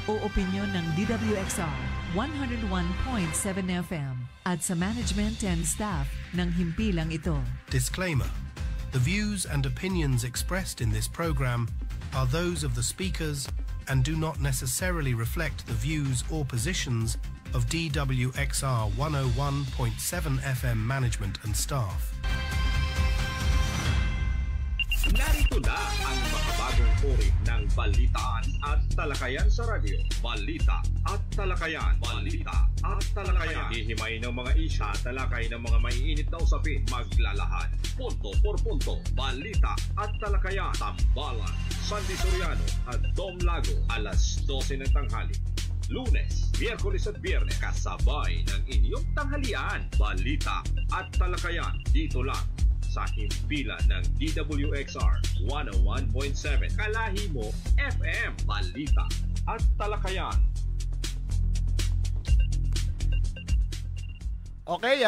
o opinyon ng DWXR 101.7 FM at sa management and staff ng himpilang ito. Disclaimer. The views and opinions expressed in this program are those of the speakers and do not necessarily reflect the views or positions of DWXR 101.7 FM management and staff. Narito na ang makabagong uri ng balitaan at talakayan sa radyo. Balita at talakayan. Balita at talakayan. Hihimay ng mga isya, talakay ng mga maiinit na usapin, maglalahad. Punto por punto. Balita at talakayan. Tambalan, Sandy Soriano at Dom Lago. Alas 12 ng tanghali. Lunes, Miyerkules at Biyernes. Kasabay ng inyong tanghalian. Balita at talakayan. Dito lang sa himpilan ng DWXR 101.7 Kalahi mo FM. Balita at talakayan. Okay,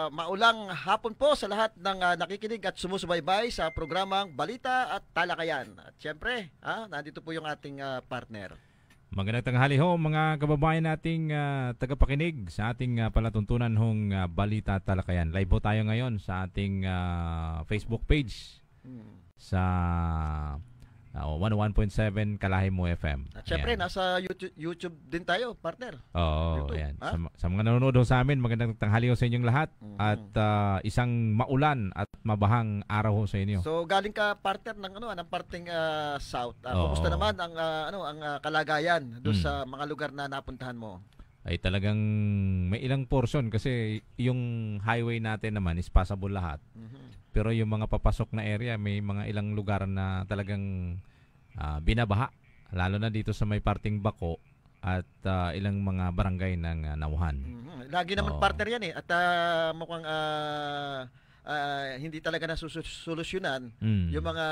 maulang hapon po sa lahat ng nakikinig at sumusubaybay sa programang Balita at Talakayan. At syempre, nandito po yung ating partner. Magandang tanghali ho mga kababayan nating tagapakinig sa ating palatuntunan hong Balita at Talakayan. Live po tayo ngayon sa ating Facebook page sa 101.7 Kalahi mo FM. At syempre, nasa YouTube din tayo, partner. Oo, ayan. Sa mga nanonood ho sa amin, magandang tanghali ho sa inyong lahat. At isang maulan at mabahang araw ho sa inyo. So, galing ka, partner, ng parteng South. Kumusta naman ang kalagayan doon sa mga lugar na napuntahan mo? Ay talagang may ilang portion kasi yung highway natin naman is passable lahat. Pero yung mga papasok na area, may mga ilang lugar na talagang binabaha. Lalo na dito sa may parting Bako at ilang mga barangay ng Nauhan. Lagi naman partner yan eh. At mukhang hindi talaga nasusolusyonan yung mga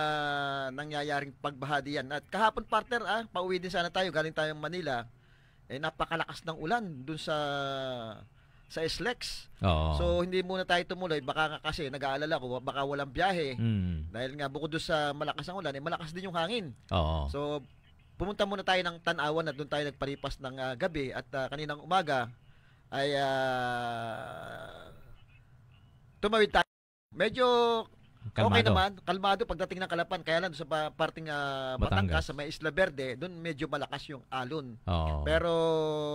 nangyayaring pagbaha diyan. At kahapon, partner, pauwi din sana tayo. Galing tayong Manila. Napakalakas ng ulan dun sa SLEX. So hindi muna tayo tumuloy, baka kasi nag-aalala ko baka walang biyahe. Dahil nga bukod doon sa malakas ang ulan, malakas din yung hangin. So pumunta muna tayo ng Tanawan at doon tayo nagparipas ng gabi at kaninang umaga ay tumawid tayo. Medyo kalmado. Okay naman, kalmado pagdating ng Kalapan. Kaya lang sa parting Batangas, sa may Isla Verde, doon medyo malakas yung alon. Pero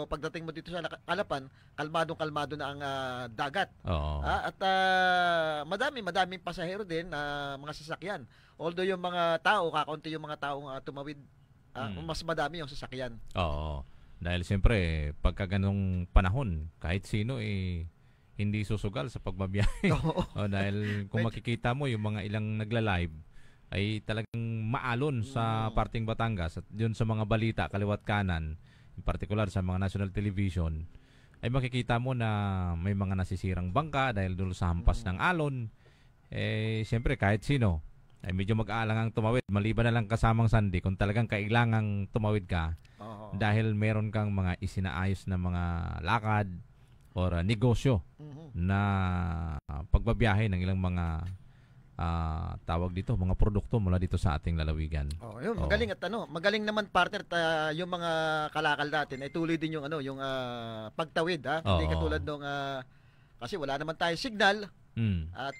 pagdating mo dito sa Kalapan, kalmado na ang dagat. At madaming pasahero din, mga sasakyan. Although yung mga tao, kakaunti yung mga taong tumawid, mas madami yung sasakyan. Dahil siyempre, pagka ganong panahon, kahit sino hindi susugal sa pagbabiyahe. Dahil kung makikita mo yung mga ilang nagla-live ay talagang maalon sa parting Batangas at yun sa mga balita kaliwat kanan, in particular sa mga national television, ay makikita mo na may mga nasisirang bangka dahil doon sa hampas ng alon. Siyempre kahit sino ay medyo mag-aalangang tumawid, maliban na lang kasamang Sandy kung talagang kailangang tumawid ka dahil meron kang mga isinaayos na mga lakad or negosyo na pagbabiyahe ng ilang mga tawag dito, mga produkto mula dito sa ating lalawigan. Yun, magaling at magaling naman partner yung mga kalakal natin ay tuloy din yung yung pagtawid hindi katulad nung kasi wala naman tayong signal at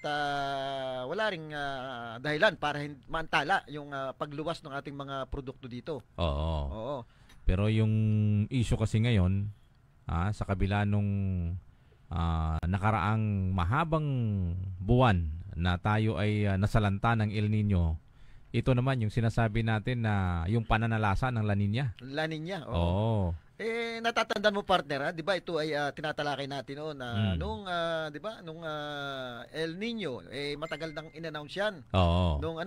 wala ring dahilan para maantala yung pagluwas ng ating mga produkto dito. Pero yung issue kasi ngayon sa kabila nung nakaraang mahabang buwan na tayo ay nasalanta ng El Nino, ito naman yung sinasabi natin na yung pananalasa ng La Nina. La Nina, natatandaan mo partner, 'di ba? Ito ay tinatalakay natin noon nung 'di ba? Nung El Nino matagal nang in-announce 'yan. Nung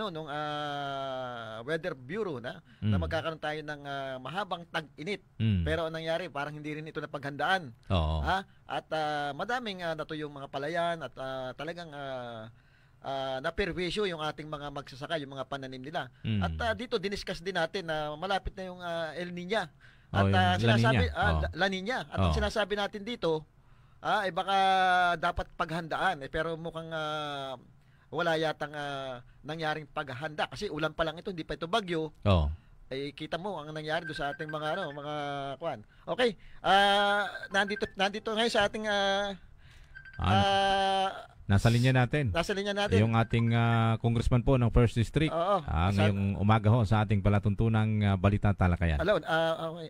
Weather Bureau na magkakaroon tayo ng mahabang tag-init. Pero ang nangyari, parang hindi rin ito napaghandaan. At madaming natuyong mga palayan at talagang naperwisyo yung ating mga magsasaka, yung mga pananim nila. At dito diniscuss din natin na malapit na yung El Nina. At sinasabi La Nina. At ang sinasabi natin dito baka dapat paghandaan pero mukhang wala yatang nangyaring paghahanda kasi ulan pa lang ito, hindi pa ito bagyo. ay kita mo ang nangyari do sa ating mga mga kwan. Okay. Nandito ngayon sa ating nasa linya natin. Yung ating congressman po ng 1st District. Ngayong umaga ho sa ating palatuntunang Balita Talakayan. Hello.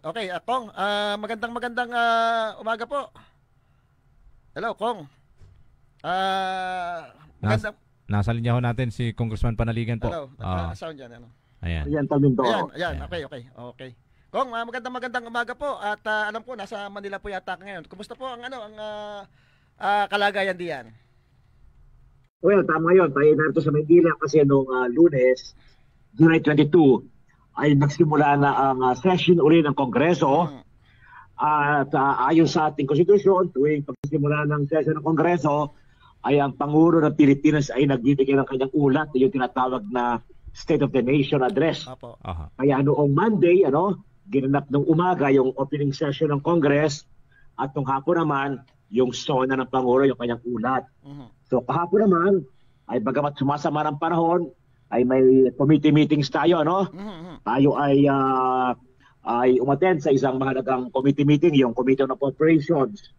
Okay, Kong, magandang umaga po. Hello, Kong. Nasa linya ho natin si Congressman Panaligan po. Hello. Sound yan, ano? Ayan. Ayan. Okay. Kong, magandang umaga po at alam ko nasa Manila po yata ngayon. Kumusta po ang kalagayan diyan? Well, tama yun. Tayo narito sa Manila kasi noong Lunes, July 22, ay nagsimula na ang session uli ng Kongreso. At ayon sa ating konstitusyon, tuwing pagsimula ng session ng Kongreso, ay ang Pangulo ng Pilipinas ay nagbibigay ng kanyang ulat, yung tinatawag na State of the Nation Address. Kaya noong Monday, ginanap ng umaga yung opening session ng Congress at nung hapon naman, yung SONA ng Pangulo, yung kanyang ulat. So kahapon naman, ay bagamat sumasama ng panahon, ay may committee meetings tayo, Tayo ay umattend sa isang mahalagang committee meeting, yung Committee on Appropriations.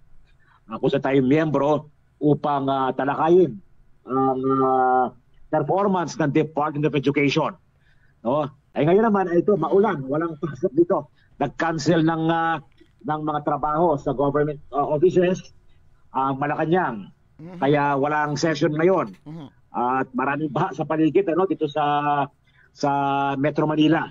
Kung sa tayong miyembro upang talakayin ang performance ng Department of Education. Ay ngayon naman, ito, maulan, walang pasok dito. Nag-cancel ng mga trabaho sa government offices ang Malacanang. Kaya walang session ngayon. At maraming baha sa paligid dito sa Metro Manila.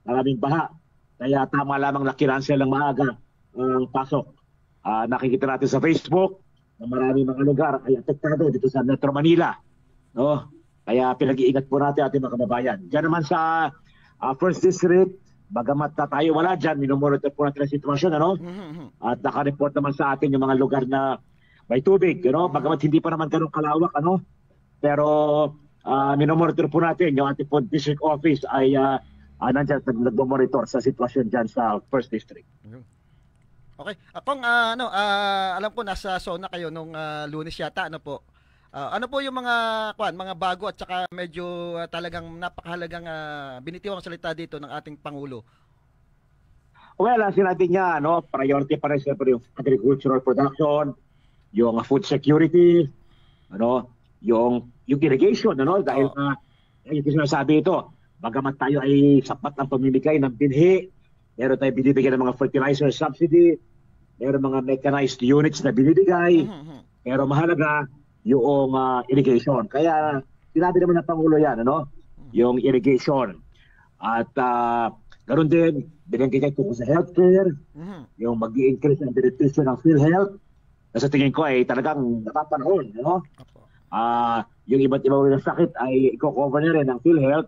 Maraming baha. Kaya tama lamang na kinancel ng maaga ang pasok. Nakikita natin sa Facebook na maraming mga lugar ay apektado dito sa Metro Manila. Kaya pinag-iingat po natin ating mga kababayan. Diyan naman sa 1st District, bagamat tayo wala dyan, minomonitor po natin ang sitwasyon, At naka-report naman sa atin yung mga lugar na may tubig, Bagamat hindi pa naman ganun kalawak, Pero minomonitor po natin yung ating po district office ay nandiyan nagmonitor sa sitwasyon dyan sa 1st District. Okay. Akong alam ko nasa SONA kayo nung Lunes yata, po? Ano po yung mga bago at saka medyo talagang napakahalagang binitiwang salita dito ng ating Pangulo? Well, sinabi niya, priority pa rin siyempre yung agricultural production, yung food security, yung irrigation, dahil yung sinasabi ito, bagamat tayo ay sapat ng pamimigay ng binhi, meron tayo binibigay ng mga fertilizer subsidy, meron mga mechanized units na binibigay, pero mahalaga yung irrigation. Kaya sinabi naman ng Pangulo yan, yung irrigation. At ganoon din, binigay ko sa healthcare, yung mag-i-increase ang benepisyo ng PhilHealth. Sa tingin ko ay talagang napapanahon. Yung iba't ibang sakit ay i-cover na rin ng PhilHealth.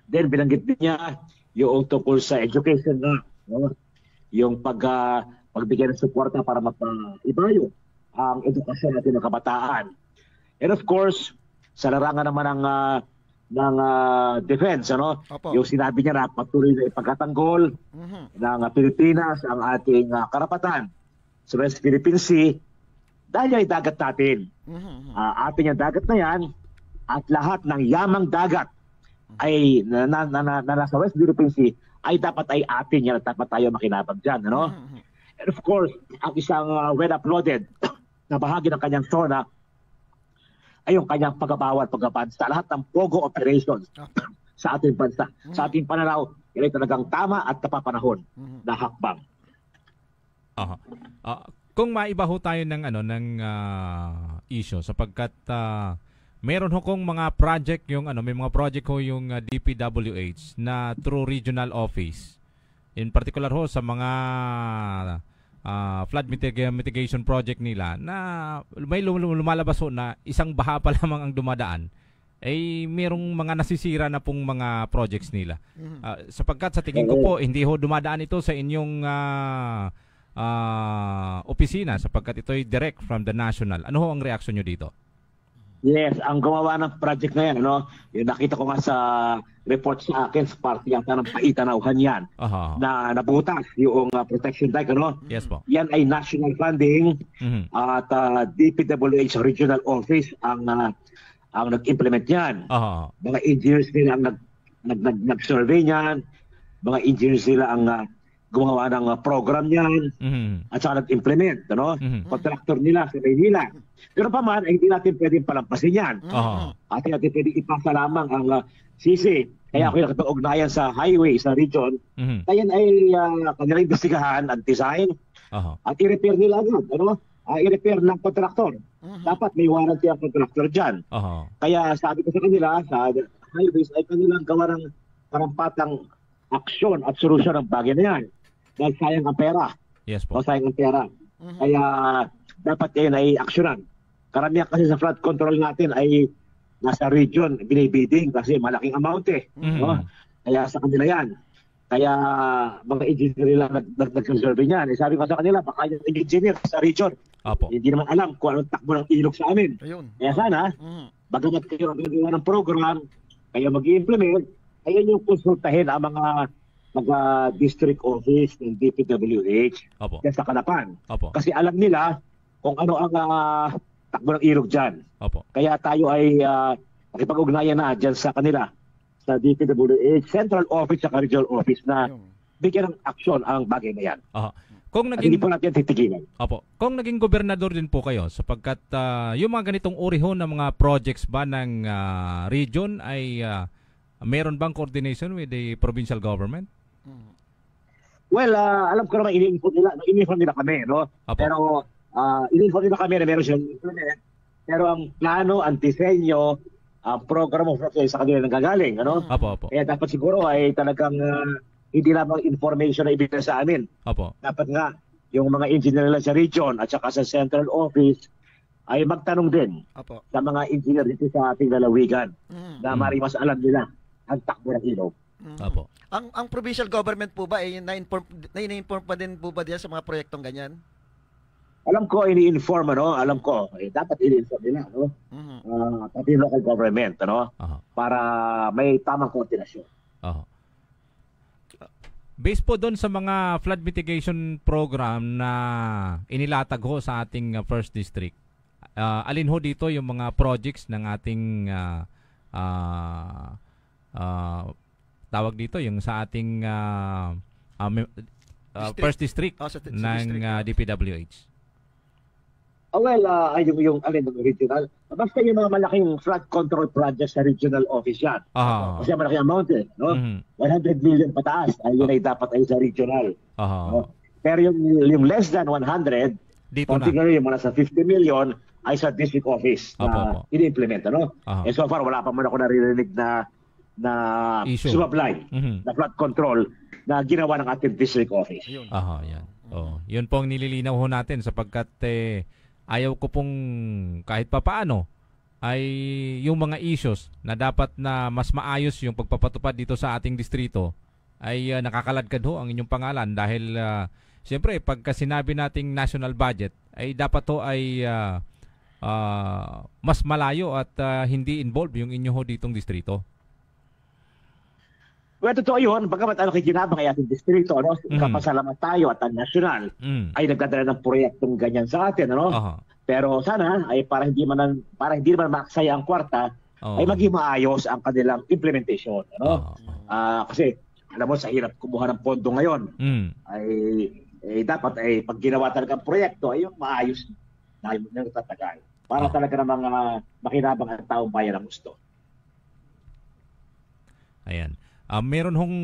Then binanggit din niya yung tungkol sa education na, yung pagbigay ng suporta para mapaibayo ang edukasyon natin ng kabataan. And of course, sa larangan naman ng defense, yung sinabi niya na patuloy na ipagkatanggol ng Pilipinas ang ating karapatan sa West Philippine Sea dahil ay dagat natin. Atin yung dagat na yan at lahat ng yamang dagat ay na nasa West Philippine Sea ay dapat ay atin yan at dapat tayo makinabang dyan. And of course, ang isang well-uploaded na bahagi ng kanyang SONA ay yung kanyang paggaban sa lahat ng POGO operations sa ating bansa. Sa ating pananaw, yan ay talagang tama at napapanahon na hakbang. Kung maibaho tayo ng issue sapagkat meron ho kong mga project may mga project ho yung DPWH na through regional office. In particular ho sa mga flood mitigation project nila na may lumalabas ho na isang baha pa lamang ang dumadaan ay merong mga nasisira na pong mga projects nila. Sapagkat sa tingin ko po hindi ho dumadaan ito sa inyong opisina sapagkat ito ay direct from the national. Ano ho ang reaksyon nyo dito? Yes, ang gumawa ng project na yan, yung nakita ko nga sa report sa akin, sa party yata ng Paitanauhan yan, na nabutas yung protection dike, Yes po. Yan ay national funding at DPWH Regional Office ang nag-implement yan. Mga engineers nila ang nag-survey niyan. mga engineers nila ang gumawa ng program niyan at saka nag-implement, ano? Contractor nila sa Maynila. Pero pa man, hindi natin pwedeng palampasin yan. At hindi natin pwedeng ipasa lamang ang sisi. Kaya ako nakipag-ugnayan sa highway, sa region. Kaya ay kanilang investigahan at design at i-repair nila agad, ano? I-repair ng contractor. Dapat may warranty ang contractor dyan. Kaya sabi ko sa kanila, sa highways ay kanilang gawa ng karampatang aksyon at solusyon ng bagay na yan. Dahil sayang ang pera. Yes po. Sayang ang pera. Kaya dapat yun ay aksyonan. Karamihan kasi sa flood control natin ay nasa region, binibidding kasi malaking amount eh. No? Kaya sa kanila yan. Kaya mga engineer nila nag-survey niyan. Sabi ko sa kanila, baka yung engineer sa region, hindi naman alam kung anong takbo ng ilog sa amin. Kaya sana, bagamat kayo nagagawa ng program, kayo mag-i-implement, ayun yung konsultahin ang mga district office ng DPWH yan sa Calapan. Kasi alam nila kung ano ang takbo ng ilog dyan. Kaya tayo ay nakipag-ugnayan na dyan sa kanila sa DPWH, Central Office at Regional Office na bigyan ng aksyon ang bagay na yan. Kung naging, hindi po natin titigilan. Kung naging gobernador din po kayo, sapagkat yung mga ganitong urihon ng mga projects ba ng region ay meron bang coordination with the provincial government? Well, alam ko naman ini-inform nila kami, no? Pero ini-inform nila kami na meron silang implement. Pero ang plano, ang disenyo, ang program of work sa kanila nanggagaling, ano? Kaya dapat siguro ay talagang hindi lamang information na ibigay sa amin. Dapat nga yung mga engineer nila sa region at saka sa central office ay magtanong din sa mga engineer dito sa ating lalawigan na mas alam nila ang takbo ng ilog. Ang provincial government po ba ay na-inform pa din po ba diyan sa mga proyektong ganyan? Alam ko ini-inform, ano? Alam ko dapat ini-inform nila, no? Pati local government, ano? Para may tamang koordinasyon. Based po doon sa mga flood mitigation program na inilatag ho sa ating first district, alin ho dito yung mga projects ng ating tawag dito yung sa ating first district ng DPWH? Well, yung alin ng regional, basta yung mga malaking flood control projects sa regional office yan. Kasi malaking amount eh, no? 100 million pataas, yun ay dapat ay sa regional. No? Pero yung less than 100, particularly yung mga sa 50 million, ay sa district office na ini-implement, ano? So far, wala pa man ako naririnig na sumablay na flood control na ginawa ng ating district office. Yan. Yun po ang nililinaw ho natin sapagkat ayaw ko pong kahit papaano ay yung mga issues na dapat na mas maayos yung pagpapatupad dito sa ating distrito ay nakakaladkad ho ang inyong pangalan dahil siyempre pagka sinabi nating national budget ay dapat ho ay mas malayo at hindi involved yung inyo ho ditong distrito. Well, totoo yun. Bagamat kinabang ay ating distrito, ano? Kapasalamat tayo at ang national ay nagdadala ng proyektong ganyan sa atin, ano? Pero sana ay para hindi naman maksaya ang kwarta, ay maging maayos ang kanilang implementation, ano? Kasi alam mo sa hirap kumuha ng pondo ngayon. Ay dapat ay pag ginawa talaga ang proyekto ay yung maayos na nagtatagal. Para talaga namang makinabang ang taong bayan ng gusto. Ayan. Meron hong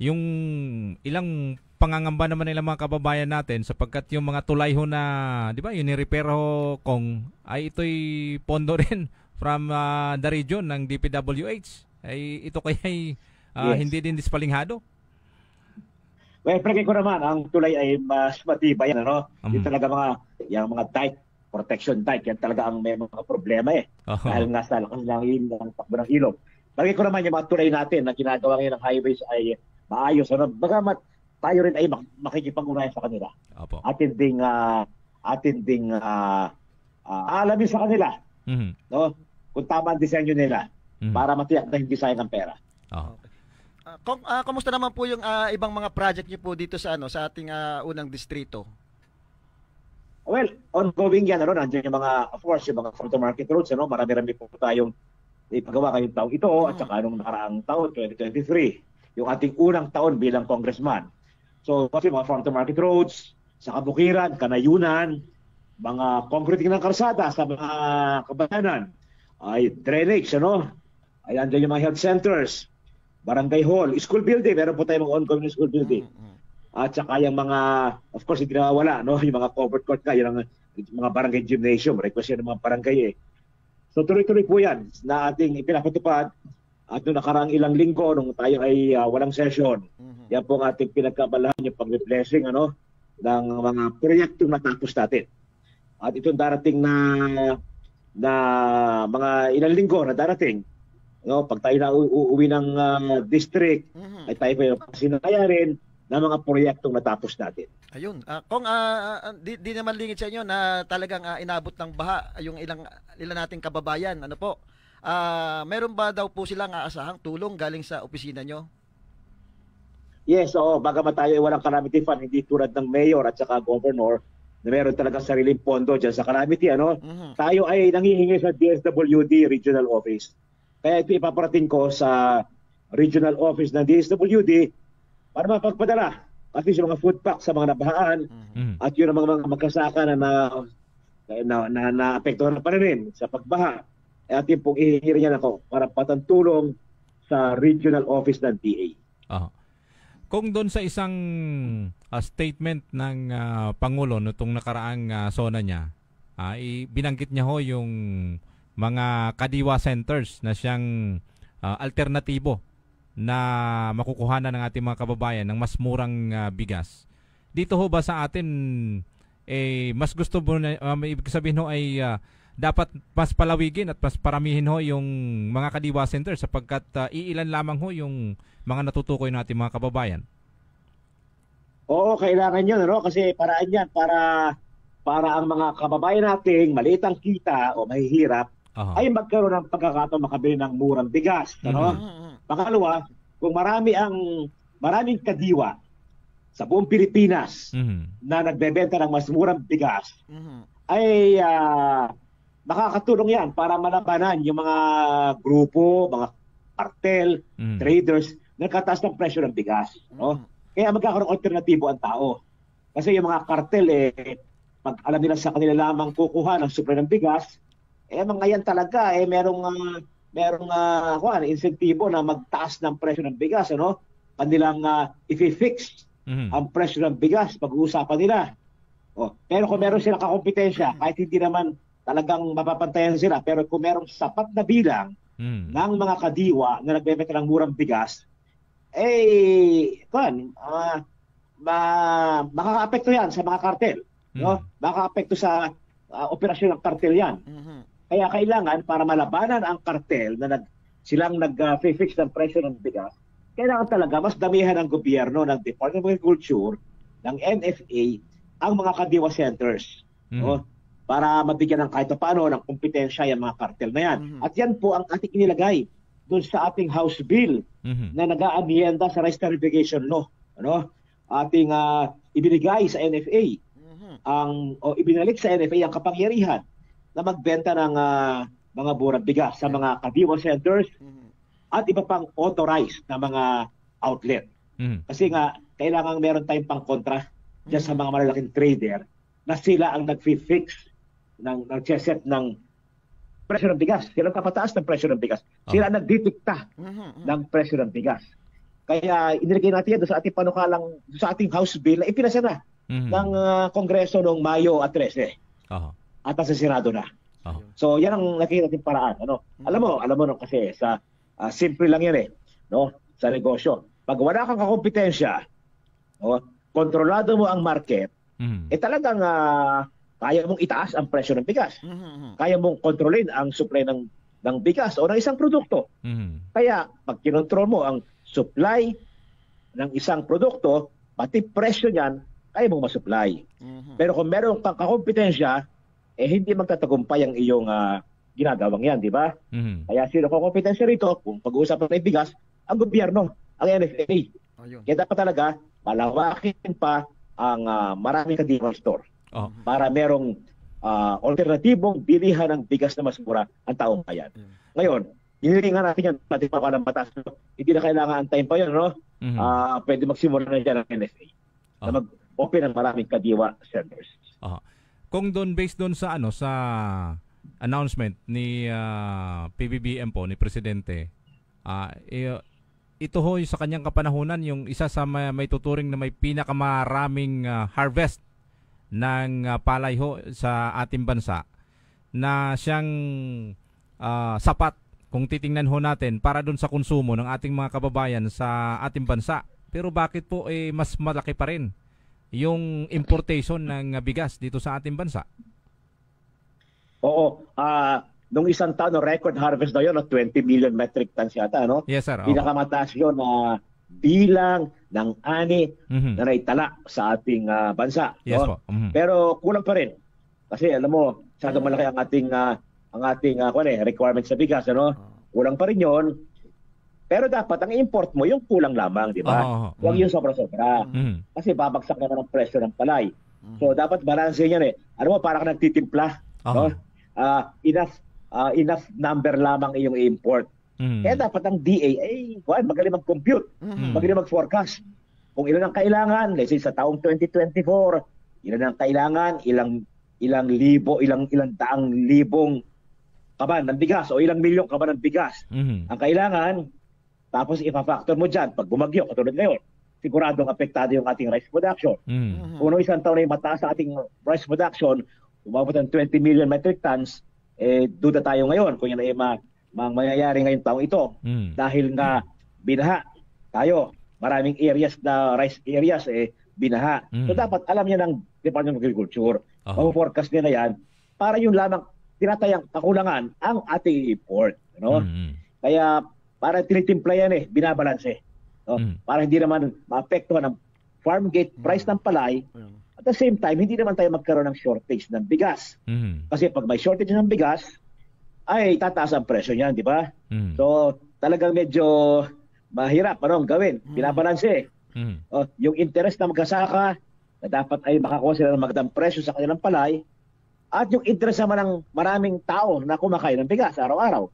yung ilang pangangamba naman nila mga kababayan natin sapagkat yung mga tulay ho na, di ba, yung ni-repair ho kung ay ito'y pondo rin from the region ng DPWH. Ay ito kaya hindi din dispalinghado? Well, palagay ko naman ang tulay ay mas matibay, ano? Yung talaga yung mga tight protection tight, yan talaga ang may mga problema eh. Dahil nga sa lakas ng takbo ng ilog. Bagay ko naman yung mga tulay natin na ginagawa ngayon ng highways ay maayos. Ano? Bagamat tayo rin ay makikipag-unayan sa kanila. Atin ding alamin sa kanila. No? Kung tama ang disenyo nila para matiyak na hindi sayang ang pera. Kumusta naman po yung ibang mga project niyo po dito sa ating unang distrito? Well, ongoing yan. Nandiyan yung mga, of course, yung mga farm-to-market roads. Marami-rami po tayong ipagawa kayong taong ito at saka nung nakaraang taon, 2023. yung ating unang taon bilang congressman. So, kasi mga farm-to-market roads, sa kabukiran, kanayunan, mga concreting ng karsada sa mga kabayanan, ay drainage, ay andyan yung mga health centers, barangay hall, school building, meron po tayong mga ongoing school building. At saka yung mga, of course, hindi nawawala, yung mga covered court ka, yung mga barangay gymnasium, request yan ng mga barangay So tuloy-tuloy po yan na ating ipinapatupad at noong nakaraang ilang linggo, nung tayo ay walang session, yan po ang ating pinagkabalahan yung pag-replacing ng mga proyektong natapos natin. At itong darating na mga ilang linggo na darating, pag tayo na uuwi ng district, ay tayo pa sinaya rin ng mga proyektong natapos natin. Ayun. Kung di naman lingid sa inyo na talagang inabot ng baha yung ilang nating kababayan, meron ba daw po silang aasahang tulong galing sa opisina nyo? Yes, bagamat tayo ay walang calamity fund, hindi tulad ng mayor at saka governor na meron talagang sariling pondo dyan sa calamity, tayo ay nangihingi sa DSWD Regional Office. Kaya ito ipaparating ko sa Regional Office ng DSWD para mapagpadala at least yung mga food pack sa mga nabahaan at yun ang mga magkasaka na naapektuhan pa rin sa pagbaha. At yung pong ihingi niya ako para patantulong sa Regional Office ng DA. Kung doon sa isang statement ng Pangulo nitong nakaraang SONA niya, binanggit niya yung mga kadiwa centers na siyang alternatibo na makukuhanan ng ating mga kababayan ng mas murang bigas. Dito ba sa atin mas gusto mo na ibig sabihin ay dapat mas palawigin at mas paramihin yung mga kadiwa centers sapagkat iilan lamang yung mga natutukoy natin mga kababayan. Oo, kailangan yun, kasi paraan yan para ang mga kababayan nating maliit ang kita o mahihirap ay magkaroon ng pagkakataon makabili ng murang bigas. Pangalawa, kung maraming kadiwa sa buong Pilipinas na nagbebenta ng mas murang bigas, ay makakatulong yan para malabanan yung mga grupo, mga cartel, traders, na nagkataas ng presyo ng bigas. Kaya magkakaroon alternatibo ang tao. Kasi yung mga cartel, pag alam nila sa kanila lamang kukuha ng supply ng bigas, mga yan talaga, merong insentibo na magtaas ng presyo ng bigas, kanilang i-fix ang presyo ng bigas, pag-uusapan nila. Pero kung meron silang kakompetensya, kahit hindi naman talagang mapapantayan sila, pero kung merong sapat na bilang ng mga kadiwa na nagbebenta ng murang bigas, makaka-apekto yan sa mga kartel. Makaka-apekto sa operasyon ng kartel yan. Kaya kailangan, para malabanan ang kartel na silang nag-fix ng presyo ng bigas, kailangan talaga mas damihan ng gobyerno, ng Department of Agriculture, ng NFA, ang mga kadiwa centers. Para mabigyan ng kahit paano ng kompetensya yung mga kartel na yan. At yan po ang ating inilagay doon sa ating House Bill na nag-aamyenda sa Rice Tariffication Law. Ating ibinigay sa NFA, ibinalik sa NFA ang kapangyarihan na magbenta ng mga murang bigas sa mga kadiwa centers at iba pang authorized na mga outlet. Kasi nga, kailangan meron tayong pang-kontra dyan sa mga malalaking trader na sila ang nag-fix nag-set ng presyo ng bigas. Sila ang kapataas ng presyo ng bigas. Sila ang nagdidikta ng presyo ng bigas. Kaya inilagay natin yan sa ating panukalang, sa ating House Bill na ipinasa na ng Kongreso noong Mayo 13. At sa Senado na. So yan ang nakikita natin paraan. Alam mo kasi sa simple lang yan sa negosyo. Pag wala kang kakompetensya, kontrolado mo ang market, talagang kaya mong itaas ang presyo ng bigas. Kaya mong kontrolin ang supply ng bigas o ng isang produkto. Kaya pag kinontrol mo ang supply ng isang produkto, pati presyo niyan, kaya mong masupply. Pero kung meron kang kakompetensya, hindi magtatagumpay ang iyong ginagawang yan, di ba? Kaya sino kung kompetensya rito, kung pag-uusapan ng bigas, ang gobyerno, ang NFA. Kaya dapat talaga, palawakin pa ang maraming kadiwa store. Para merong alternatibong bilihan ng bigas na mas mura ang taong bayan. Ngayon, hinihingan natin yan, pati pa palang batas. Hindi na kailangan antayin pa yun, no? Pwede magsimula na dyan ang NFA na mag-open ng maraming kadiwa centers. Kung doon, based doon sa sa announcement ni PBBM po, ni Presidente, ito ho sa kanyang kapanahunan, yung isa sa may tuturing na may pinakamaraming harvest ng palay ho sa ating bansa, na siyang sapat kung titingnan ho natin para doon sa konsumo ng ating mga kababayan sa ating bansa. Pero bakit po mas malaki pa rin yung importation ng bigas dito sa ating bansa? Oo, nung isang taon, record harvest na yun, 20 million metric tons yata, no? Yes, sir. Pinakamataas yun na bilang ng ani na naitala sa ating bansa. Yes, no? po. Pero kulang pa rin. Kasi alam mo, masyadong malaki ang ating requirements sa bigas, ano? Kulang pa rin 'yon. Pero dapat ang import mo yung kulang lamang, di ba? Huwag yung sobra-sobra. Kasi babagsak naman ang presyo ng palay. So dapat balance yan Ano mo, para ka nagtitimpla, no? Enough number lamang iyong import. Kaya dapat ang DA magaling mag-compute, magaling mag-forecast. Kung ilan ang kailangan, let's say sa taong 2024, ilan ang kailangan, ilang daang libong kaban ng bigas o ilang milyong kaban ng bigas ang kailangan, tapos ipa-factor mo dyan pag bumagyo katulad ngayon, siguradong apektado yung ating rice production. Kung isang taon ay mataas sa ating rice production, umabot ng 20 million metric tons, duda tayo ngayon kung yan ay mangyayari ngayong taong ito. Dahil nga binaha tayo, maraming areas na rice areas binaha. So dapat alam niya ng Department of Agriculture, mag-forecast nila yan para yung lamang tinatayang kakulangan ang ating import. No? Kaya para tinitimpla yan binabalanse. No? Para hindi naman maapektuhan ang farm gate price ng palay. At the same time, hindi naman tayo magkaroon ng shortage ng bigas. Kasi pag may shortage ng bigas, ay tataas ang presyo niyan, di ba? So talagang medyo mahirap gawin. Binabalanse. Yung interest na magkasaka na dapat ay makakuha sila ng magandang presyo sa kanilang palay, at yung interest naman ng maraming tao na kumakain ng bigas araw-araw.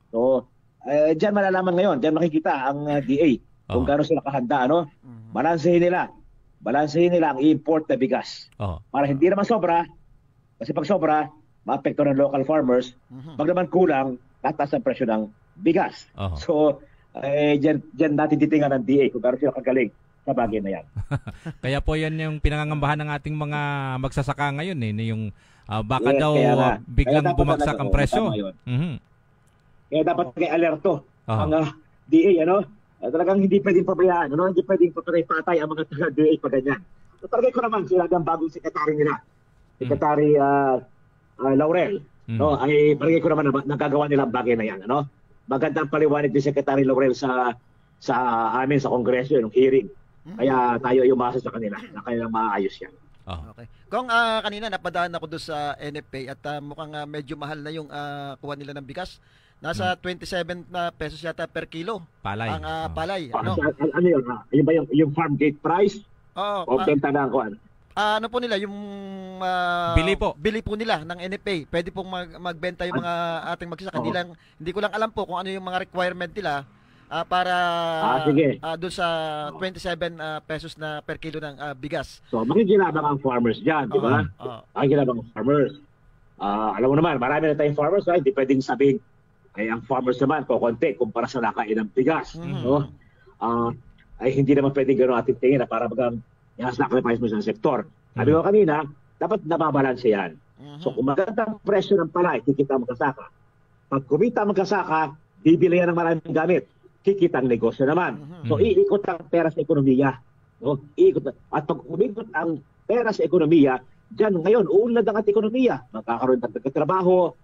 So, diyan malalaman ngayon, diyan makikita ang DA kung gaano sila kahanda, ano? Balansehin nila ang import na bigas. Para hindi naman sobra, kasi pag sobra, maapekto ng local farmers. Pag naman kulang, tataas ang presyo ng bigas. So, diyan natin titingnan ng DA kung gaano sila kagaling sa bagay na yan. Kaya po yan yung pinangangambahan ng ating mga magsasaka ngayon yung baka daw biglang bumagsak ang presyo. Kaya dapat alerto ang DA, talagang hindi pwedeng pabayaan, hindi pwedeng patay ang mga taga-DA pa ganyan. So, target ko naman sila ng bagong sekretary nila, Secretary Laurel, ay target ko naman na nagagawa nila ang bagay na yan. Magandang paliwanag ni Secretary Laurel sa amin sa Kongreso yung hearing. Kaya tayo ay umasa sa kanila na kanilang maayos yan. Okay. Kung kanina napadaan ako doon sa NFA at mukhang medyo mahal na yung kuha nila ng bigas. Nasa 27 pesos yata per kilo. Palay. Ang palay. Ano yun? Yun ba yung farm gate price? O benta na ang kuhan? Ano po nila, yung bili po nila ng NFA. Pwede pong magbenta yung mga ating magsasaka. Hindi ko lang alam po kung ano yung mga requirement nila para doon sa 27 pesos na per kilo ng bigas. So, makikilabang ang farmers dyan, di ba? Makikilabang ang farmers. Alam mo naman, marami na tayong farmers, hindi pwedeng sabihin, ay ang farmers naman, kukunti, kumpara sa nakain ng bigas. Ay hindi naman pwedeng gano'n ating tingin na para bagang sacrifice mo sa sektor. Sabi ko kanina, dapat nababalanse yan. So, kung magandang presyo ng palay, kikita ang magkasaka. Pag kumita ang magkasaka, bibili yan ng maraming gamit. Kikita ang negosyo naman. So, iikot ang pera sa ekonomiya. At pag umikot ang pera sa ekonomiya, dyan ngayon, uunlad ang ating ekonomiya. Magkakaroon ng nagkatrabaho,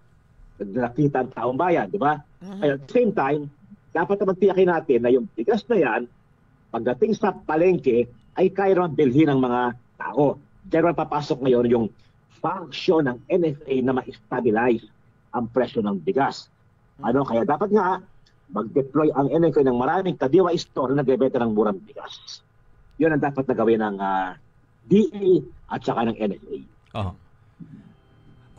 nagkakita ang taong bayan, di ba? At the same time, dapat naman tiyakin natin na yung bigas na yan, pagdating sa palengke, ay kaya naman bilhin ng mga tao. Diyan naman papasok ngayon yung function ng NFA na ma-stabilize ang presyo ng bigas. Kaya dapat nga, mag-deploy ang NFA ng maraming kadiwa store na nagbebenta ng murang bigas. Yun ang dapat na gawin ng DA at saka ng NFA.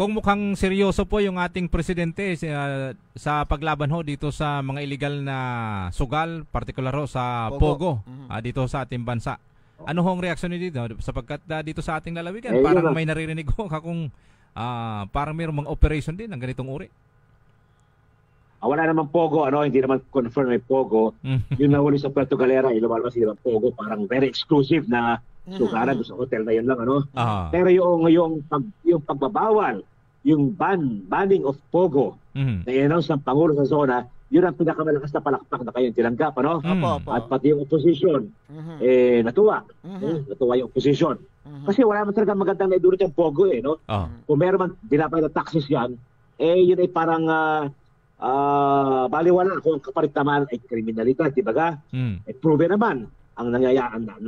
kung mukhang seryoso po yung ating presidente sa paglaban ho dito sa mga illegal na sugal, partikular ho sa Pogo, dito sa ating bansa. Ano hong reaksyon niyo dito? Sapagkat dito sa ating lalawigan, parang may naririnig ko kung parang mayroong mga operation din ng ganitong uri. Wala naman Pogo, hindi naman confirm may Pogo. Yung nahuli sa Puerto Galera, lumalabas sila Pogo, parang very exclusive na sugaran sa hotel na yun lang, Pero yung pagbabawal, yung banning of Pogo, na i-announce ng Pangulo sa zona, yun ang pinakamalakas na palakpak na kayong tinanggap, At pati yung opposition, natuwa. Natuwa yung opposition. Kasi wala man talaga magandang naidulot yung Pogo, Kung meron man dinapay na taxes yan, yun ay parang baliwala kung kapalit naman ay kriminalidad, di ba ga? Proven naman ang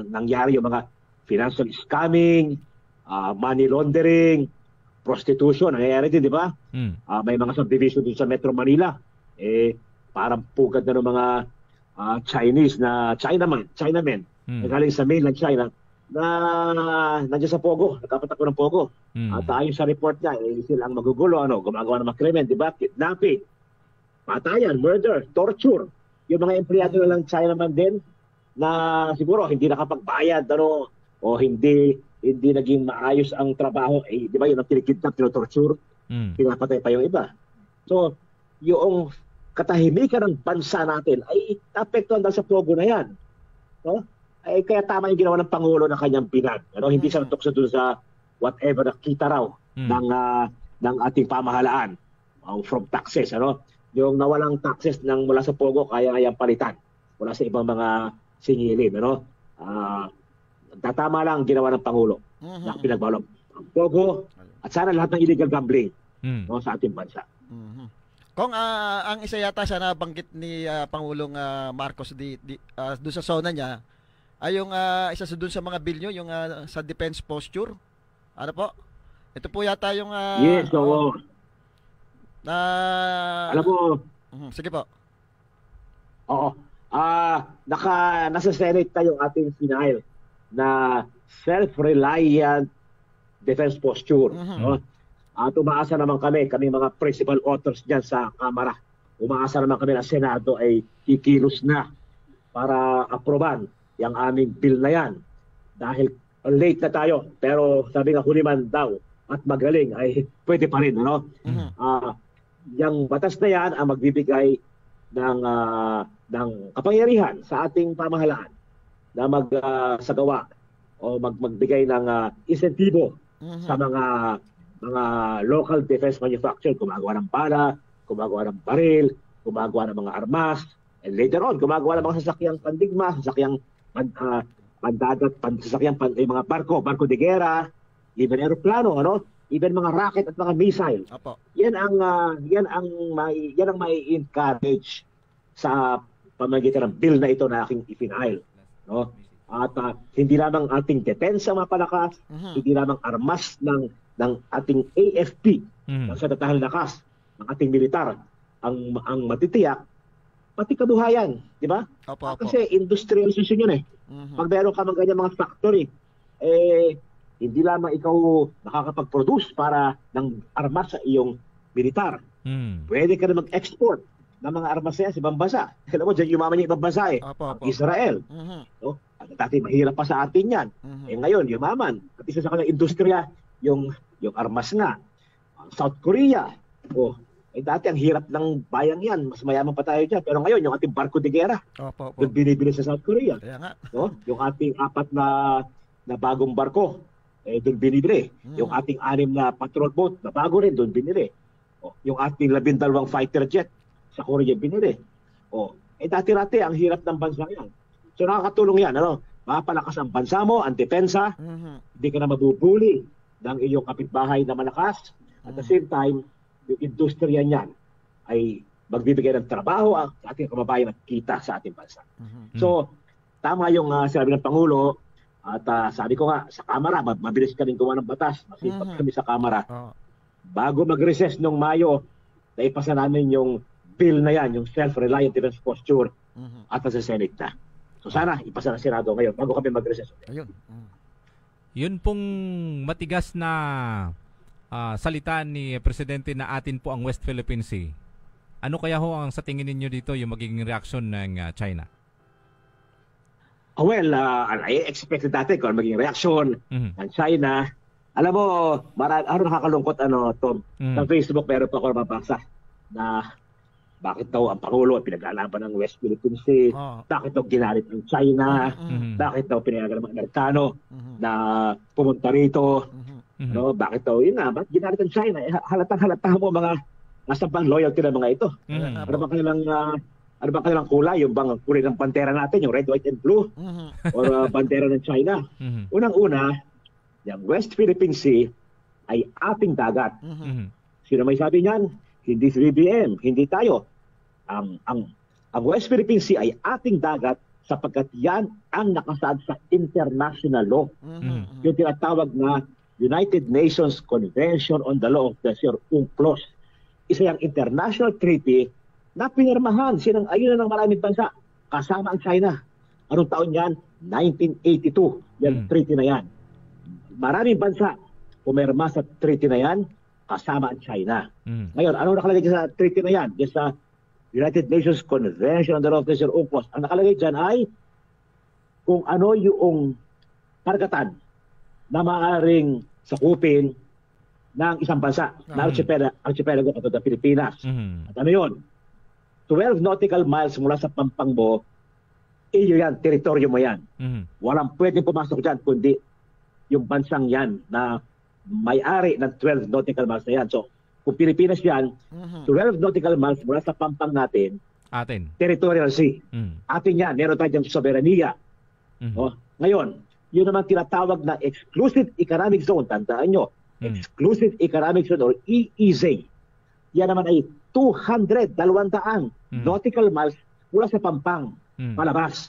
nangyari yung mga financial scamming, money laundering, prostitution, nangyayari din, di ba? May mga subdivision din sa Metro Manila. Parang pugad na ng mga Chinamen, galing sa mainland China, na nandiyan sa Pogo, nagkapatak ng Pogo. At ayon sa report niya, sila ang magugulo, gumagawa ng mga krimen, di ba? Kidnapping, patayan, murder, torture. Yung mga empleyado na lang Chinaman din na siguro hindi nakapagbayad o hindi naging maayos ang trabaho, di ba yun ang kinikidnap, tinotorture, pinapatay pa yung iba. So, yung katahimikan ng bansa natin ay apektuhan dahil sa Pogo na yan. Kaya tama yung ginawa ng Pangulo na kanyang pinag. Hindi siya natukso dun sa whatever nakita raw ng ating pamahalaan from taxes. Yung nawalang taxes mula sa Pogo, kaya ngayang palitan mula sa ibang mga singilin. Tatama lang ginawa ng Pangulo na pinagbawal ang Pogo at sana lahat ng illegal gambling sa ating bansa. Kung ang isa yata siya nabanggit ni Pangulong Marcos doon sa zona niya ay yung isa doon sa mga bill nyo, yung sa defense posture. Ano po? Ito po yata yung yes, oo. Alam mo, sige po. Oo. Nasa Senate tayo ating final na self-reliant defense posture. At umaasa naman kami mga principal authors dyan sa Kamara. Umaasa naman kami na Senado ay kikilos na para aproban yung aming bill na yan. Dahil late na tayo, pero sabi nga huli man daw at magaling ay pwede pa rin. Yung batas na yan ang magbibigay ng kapangyarihan sa ating pamahalaan na magsagawa o magbigay ng insentibo sa mga local defense manufacturer, gumagawa ng bala, gumagawa ng baril, gumagawa ng mga armas, and later on, gumagawa ng mga sasakyang pandigma, sasakyang pandagat, sasakyang mga barko de guerra, even aeroplano, even mga rocket at mga missile. Apo. Yan ang may encourage sa pamamagitan ng bill na ito na aking ipinail. At hindi lamang ating depensa mapalakas, hindi lamang armas ng ating AFP, ng Sandatahang Lakas, ng ating militar, ang matitiyak, pati kabuhayan, di ba? Kasi industrialization yun Pag meron ka mga ganyan mga factory, hindi lamang ikaw nakakapag-produce para ng armas sa iyong militar. Pwede ka na mag-export ng mga armas sa ibang bansa. Alam mo, dyan yumaman yung ibang bansa Israel. Dati mahirap pa sa atin yan. Ngayon, yumaman. At isa sa kanilang industriya, yung armas nga. South Korea. Dati ang hirap ng bayang yan. Mas mayaman pa tayo dyan. Pero ngayon, yung ating barko de guerra, yung binibili sa South Korea. Yung ating 4 na bagong barko, doon binibili. Yung ating 6 na patrol boat, na bago rin, doon binili. Yung ating 12 fighter jet, sa Korea binili. Dati-rati, ang hirap ng bansa yan. So nakakatulong yan. Mapalakas ang bansa mo, ang depensa, hindi ka na mabubuli ng iyong kapitbahay na malakas. At the same time, yung industriya niyan ay magbibigay ng trabaho sa ating kababayan at kita sa ating bansa. So, tama yung sinabi ng Pangulo at sabi ko nga, sa Kamara, mabilis kaming gumawa ng batas. Masipag kami sa Kamara. Bago mag-recess noong Mayo, naipasa namin yung bill na yan, yung self-reliant defense posture at sa Senate na. So sana ipasa ng Senado ngayon bago kami mag-recess. Ayun. Yun pong matigas na salita ni Presidente na atin po ang West Philippine Sea, ano kaya ho ang sa tingin ninyo dito yung magiging reaksyon ng China? I expected natin kung magiging reaksyon ng China. Alam mo, nakakalungkot, Tom. Sa Facebook, meron pa ako mabasa na bakit daw ang Pangulo pinaglalaban ng West Philippine Sea, bakit daw ginalit ng China, bakit daw pinaglalaban ng mga Amerikano na pumunta rito, no? Bakit daw, yun nga, bakit ginalit ng China? Halatang-halata mo mga nasa bang loyalty ng mga ito. Ano ba kanilang kulay? Yung bang kulay ng bandera natin, yung red, white, and blue? Or bandera ng China? Unang-una, yung West Philippine Sea ay ating dagat. Sino may sabi niyan? Hindi si BBM, hindi tayo. Ang West Philippine Sea ay ating dagat sapagkat yan ang nakasaad sa international law. Yung tinatawag na United Nations Convention on the Law of the Sea, UNCLOS. Isa yung international treaty na pinirmahan sinang-ayunan ng maraming bansa kasama ang China. Anong taon yan? 1982. Yan, treaty na yan. Maraming bansa pumirma sa treaty na yan kasama ang China. Ngayon, ano nakalagay sa treaty na yan? Diyan sa United Nations Convention on the Law of the Sea, UNCLOS. Ang nakalagay dyan ay kung ano yung karagatan na maaaring sakupin ng isang bansa na archipelago katulad ng Pilipinas. At ano yun? 12 nautical miles mula sa pampang mo, iyo yan, teritoryo mo yan. Walang pwedeng pumasok dyan kundi yung bansang yan na may-ari ng 12 nautical miles na yan. So, kung Pilipinas yan, 12 nautical miles mula sa pampang natin, territorial sea. Atin yan, meron tayo dyan soberania. Ngayon, yun naman tinatawag na exclusive economic zone. Tandaan nyo, exclusive economic zone or EEZ. Yan naman ay 200 nautical miles mula sa pampang palabas.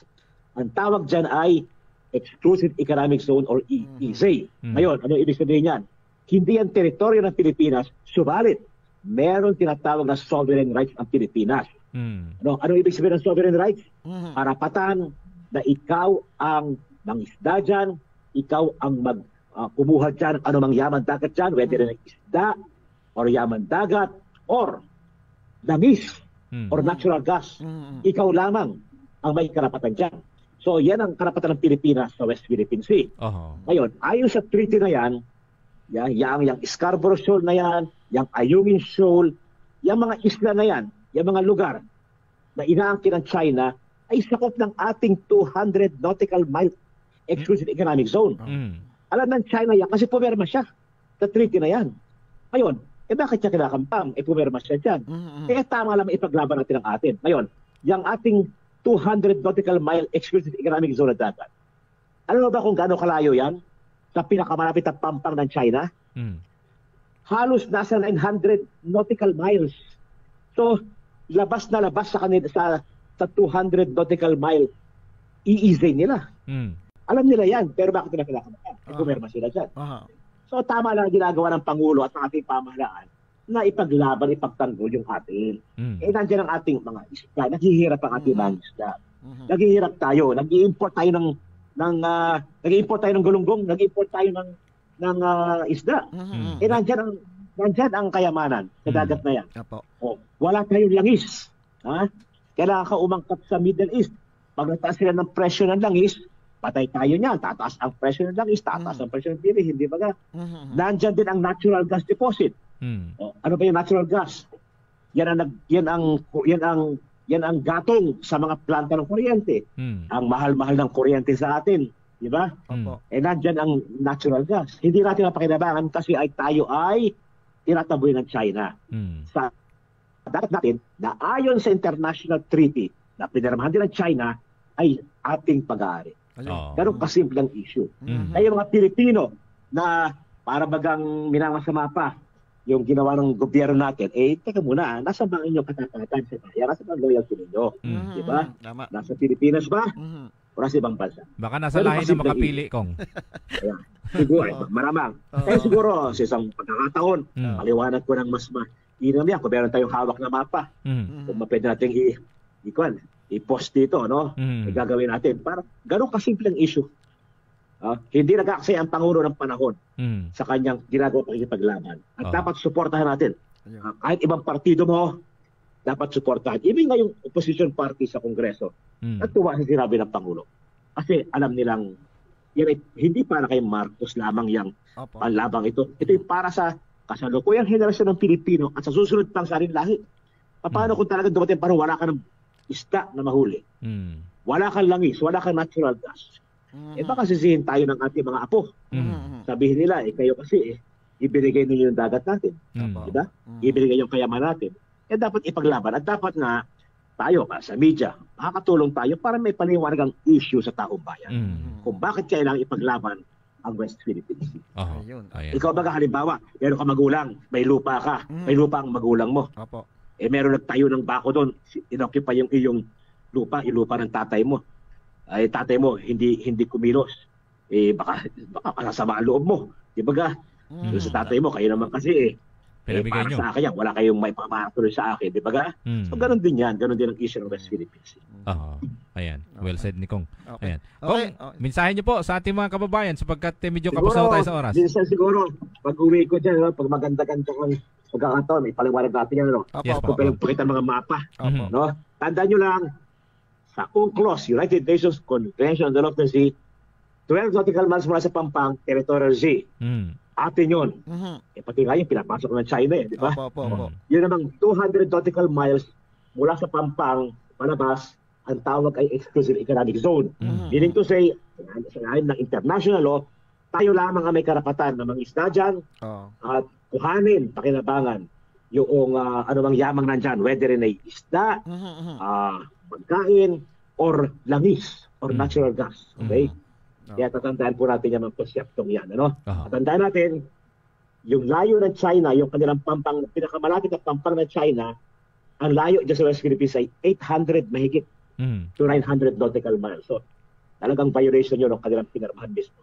Ang tawag dyan ay exclusive economic zone or EEZ. Ngayon, ano ibig sabihin yan? Hindi yan teritoryo ng Pilipinas, subalit meron tinatawag na sovereign rights ang Pilipinas. Ano ibig sabihin ng sovereign rights? Karapatan na ikaw ang mangisda dyan, ikaw ang kumuha dyan, anumang yaman dagat dyan, whether ng isda, or yaman dagat, or langis, or natural gas. Ikaw lamang ang may karapatan dyan. So, yan ang karapatan ng Pilipinas sa West Philippine Sea. Ngayon, ayon sa treaty na yan, yung Scarborough Shoal na yan, yung Ayungin Shoal, yung mga isla na yan, yung mga lugar na inaangkin ng China, ay sakop ng ating 200 nautical mile exclusive economic zone. Alam ng China yan kasi pumirma siya sa treaty na yan. Ngayon, bakit siya kinakampam? Pumirma siya dyan. Kaya tama lang ipaglaban natin ang atin. Ngayon, yung ating 200 nautical mile exclusive economic zone na dagat. Alam mo ba kung gaano kalayo yan sa pinakamalapit na pampang ng China? Halos nasa 900 nautical miles. So, labas na labas sa kanila sa 200 nautical mile EEZ nila. Alam nila yan, pero bakit nila kinakampam? Pumirma sila dyan. So, tama lang ginagawa ng Pangulo at ng ating pamahalaan na ipaglaban, ipagtanggol yung atin. Nandiyan ang ating mga isda. Naghihirap ang ating mga isda. Naghihirap tayo. Nag-i-import tayo ng gulunggong. Nag-i-import tayo ng isda. Nandiyan ang kayamanan sa dagat na yan. Wala tayong langis. Kailangan ka umangkat sa Middle East. Pag nataas sila ng presyo ng langis, patay tayo niyan. Tataas ang presyo ng langis, tataas ang presyo ng pili, hindi ba ga? Nandiyan din ang natural gas deposit. Ano ba yung natural gas? Yan ang gatong sa mga planta ng kuryente. Ang mahal-mahal ng kuryente sa atin, di ba? Nandiyan ang natural gas. Hindi natin mapakinabangan kasi tayo ay tinataboy ng China. Sa dagat natin na ayon sa international treaty na pinirmahan din ng China ay ating pag-aari. Ganun kasimple ang issue. Kaya mga Pilipino na para bagang minamasama pa yung ginawa ng gobyerno natin, teka muna, nasa bang inyong katatatan sa kaya? Nasa bang loyalty ninyo? Diba? Nasa Pilipinas ba? O nasa ibang bansa? Baka nasa lahi na makapili, Kong. Siguro, maramang. Siguro, sa isang pagkakataon, paliwanag ko ng mas mainam yan kung meron tayong hawak na mapa. Kung pwede natin i-post dito, no? Gagawin natin. Para ganun kasimple ang issue. Hindi nag-aaksaya ang Pangulo ng panahon sa kanyang ginagawa pakikipaglaban. At dapat suportahan natin. Kahit ibang partido mo, dapat suportahan. Even nga yung opposition party sa Kongreso, natuwa sa sinabi ng Pangulo. Kasi alam nilang, hindi para kay Marcos lamang yung panlabang ito. Ito yung para sa kasalukuyang henerasyon ng Pilipino at sa susunod pang saring lahi. Paano kung talagang dumating parang wala ka ng isda na mahuli? Wala kang langis, wala kang natural gas. Baka sisihin tayo ng ating mga apo. Sabihin nila, kayo kasi ibinigay ninyo yung dagat natin. Diba? Ibinigay yung kayaman natin. Dapat ipaglaban. At dapat nga tayo sa media, makakatulong tayo para may paliwanag ang issue sa taong bayan. Kung bakit kailangan ipaglaban ang West Philippine Sea. Ikaw baga halimbawa, meron ka magulang, may lupa ka, may lupa ang magulang mo. Meron nagtayo ng bako doon, inoccupy yung iyong lupa, yung lupa ng tatay mo. Tatay mo hindi kumilos, baka kasama ang loob mo, di ba ga? Sa tatay mo, kayo naman kasi para sa akin yan, wala kayong may pamatuloy sa akin, di ba ga? So ganoon din yan, ganoon din ang issue ng West Philippines. Ayan, well said ni Kong. Ayan. Kong, mensahe niyo po sa ating mga kababayan sapagkat medyo kapos na tayo sa oras. Siguro, pag uwi ko dyan, pag maganda-ganda kang pagkakataon, may paliwanag natin yan, no? Kung pakita mga mapa, no? Tandaan nyo lang, sa UNCLOS, United Nations Convention on the Law of the Sea, 12 nautical miles mula sa Pampang, territorial sea. Atin yun. Pati nga yung pinapasok ng China, di ba? Yun namang 200 nautical miles mula sa Pampang, palabas, ang tawag ay exclusive economic zone. Meaning to say, sa lalim ng international law, tayo lamang ang may karapatan na mangisda dyan at kuhanin, pakinabangan yung anumang yamang nandyan, whether in ay isda, pagkain, or langis, or natural gas. Okay? Kaya tatandaan po natin yung mga konseptong yan. Tatandaan natin, yung layo ng China, yung kanilang pampang, pinakamalapit na pampang ng China, ang layo dyan sa West Philippines ay 800 mahigit to 900 nautical miles. So, talagang violation yun ng kanilang pinarmahan mismo.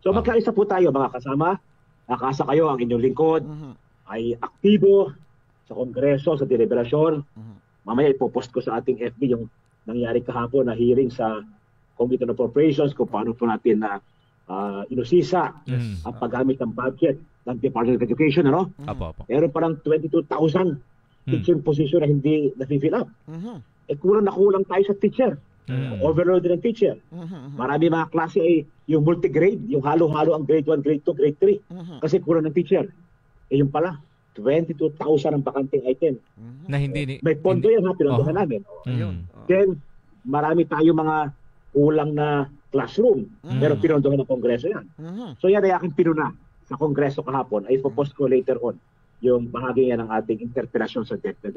So, magkaisa po tayo mga kasama. Nakasa kayo, ang inyong lingkod ay aktibo sa Kongreso, sa deliberasyon. Mamaya ipopost ko sa ating FB yung nangyari kahapon na hearing sa Committee on Appropriations kung paano po natin na inusisa ang paggamit ng budget ng Department of Education. Meron parang 22,000 teaching position na hindi na-fill up. Kulang na kulang tayo sa teacher. Overload ng teacher. Marami mga klase ay yung multi-grade, yung halo-halo ang grade 1, grade 2, grade 3. Kasi kulang ng teacher. Yung pala, 22,000 ang bakanting item. Na hindi may pondo yan pinunduhan namin. Then, marami tayo mga kulang na classroom. Pero pinunduhan ng Kongreso yan. So yan ay aking pinuna sa Kongreso kahapon. Ay ipopost ko later on yung bahagi yan ng ating interpretasyon sa DepEd.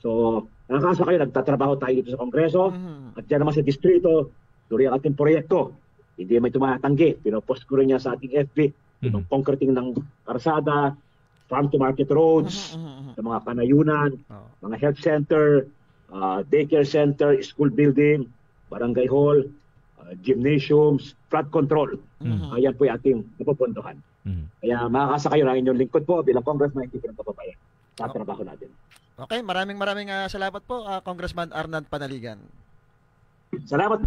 So, nakakasa kayo, nagtatrabaho tayo dito sa Kongreso at dyan naman sa distrito, tuloy ang ating proyekto. Hindi may tumatanggi. Pinopost ko rin yan sa ating FB. Yung concreting ng karsada, farm-to-market roads, sa mga panayunan, mga health center, daycare center, school building, barangay hall, gymnasiums, flood control. Ayan po yung ating napupuntuhan. Kaya makakasa kayo ng inyong lingkod po bilang Congressman ng Kababayan sa trabaho natin. Okay, maraming salamat po, Congressman Arnand Panaligan. Salamat.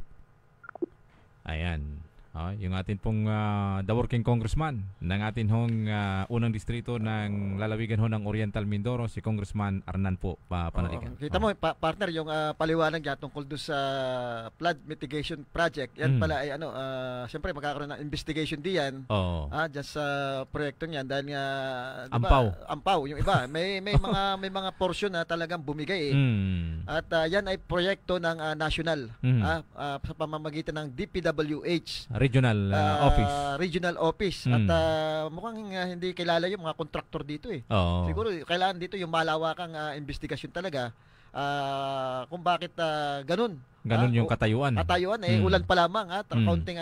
Ayan. Yung atin pong the working congressman ng atin hong unang distrito ng lalawigan ho ng Oriental Mindoro, si Congressman Arnand po Panaligan. Kita mo, partner, yung paliwanag niya tungkol doon sa flood mitigation project. Yan pala ay siyempre magkakaroon ng investigation diyan. Diyan sa proyekto niyan dahil nga Ampaw yung iba. May mga portion na talagang bumigay At yan ay proyekto ng national sa pamamagitan ng DPWH. Regional office. At mukhang hindi kilala yung mga kontraktor dito Siguro kailangan dito yung malawakang investigasyon talaga kung bakit ganun yung katayuan. Ulan pa lamang counting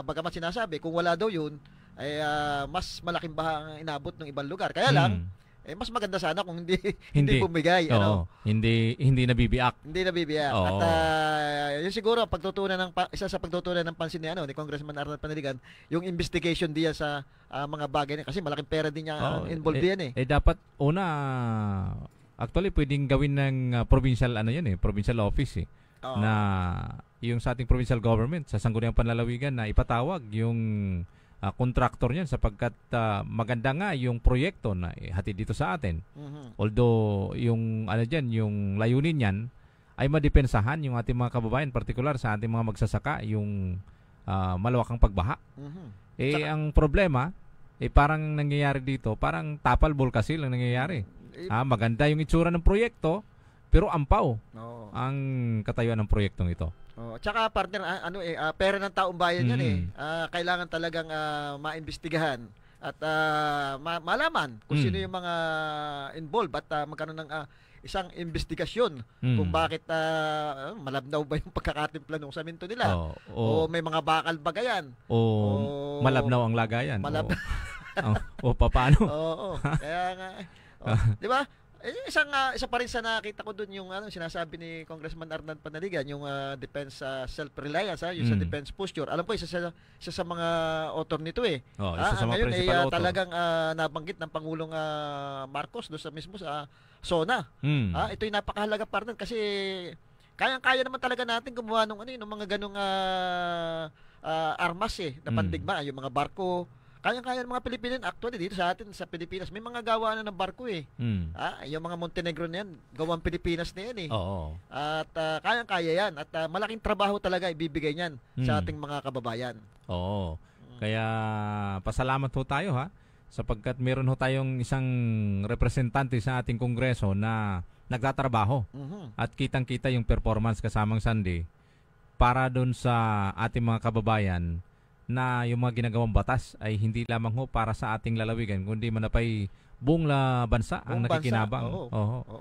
bagamat sinasabi kung wala daw yun ay mas malaking baha ang inabot ng ibang lugar. Kaya lang mas maganda sana kung hindi bumigay. Hindi nabibiyak. At yun siguro isa sa pagtutunan ng pansin ni Congressman Arnald Panaligan, yung investigation diyan sa mga bagay na kasi malaking pera din niya involved diyan dapat actually pwedeng gawin ng provincial provincial office na yung sa ating provincial government sa Sangguniang Panlalawigan na ipatawag yung contractor niyan sapagkat maganda nga yung proyekto na hatid dito sa atin. Although yung yung layunin niyan ay madepensahan yung ating mga kababayan, partikular sa ating mga magsasaka, yung malawakang pagbaha. Ang problema parang nangyayari dito, parang tapal bulkasil ang nangyayari. Maganda yung itsura ng proyekto, pero ampaw ang katayuan ng proyektong ito. Tsaka partner, pera ng taong bayan yan kailangan talagang maimbestigahan at malaman kung sino yung mga involved at magkaroon ng isang investigasyon kung bakit malabnaw ba yung pagkakatimpla ng saminto nila o may mga bakal ba yan o malabnaw ang lagayan o paano. Kaya nga di ba? Isa pa rin sa nakita ko doon yung sinasabi ni Congressman Arnan Panaligan, yung defense self-reliance, yung sa defense posture. Alam ko isa sa mga author nito isa sa mga ngayon talagang nabanggit ng Pangulong Marcos doon sa mismo sa SONA. Ito yung napakahalaga partner kasi kayang-kaya naman talaga natin gumawa ng mga ganung armas na pandigma, yung mga barko. Kaya-kaya ng mga Pilipino, actually dito sa atin sa Pilipinas may mga gawa na ng barko yung mga Montenegro na yan, gawang Pilipinas na yan At kayang-kaya yan at malaking trabaho talaga ibibigay niyan sa ating mga kababayan. Kaya pasalamat ho tayo sapagkat meron ho tayong isang representante sa ating kongreso na nagtatrabaho at kitang-kita yung performance kasamang Sandy para doon sa ating mga kababayan na yung mga ginagawang batas ay hindi lamang ho para sa ating lalawigan kundi manapay buong bansa ang nakikinabang.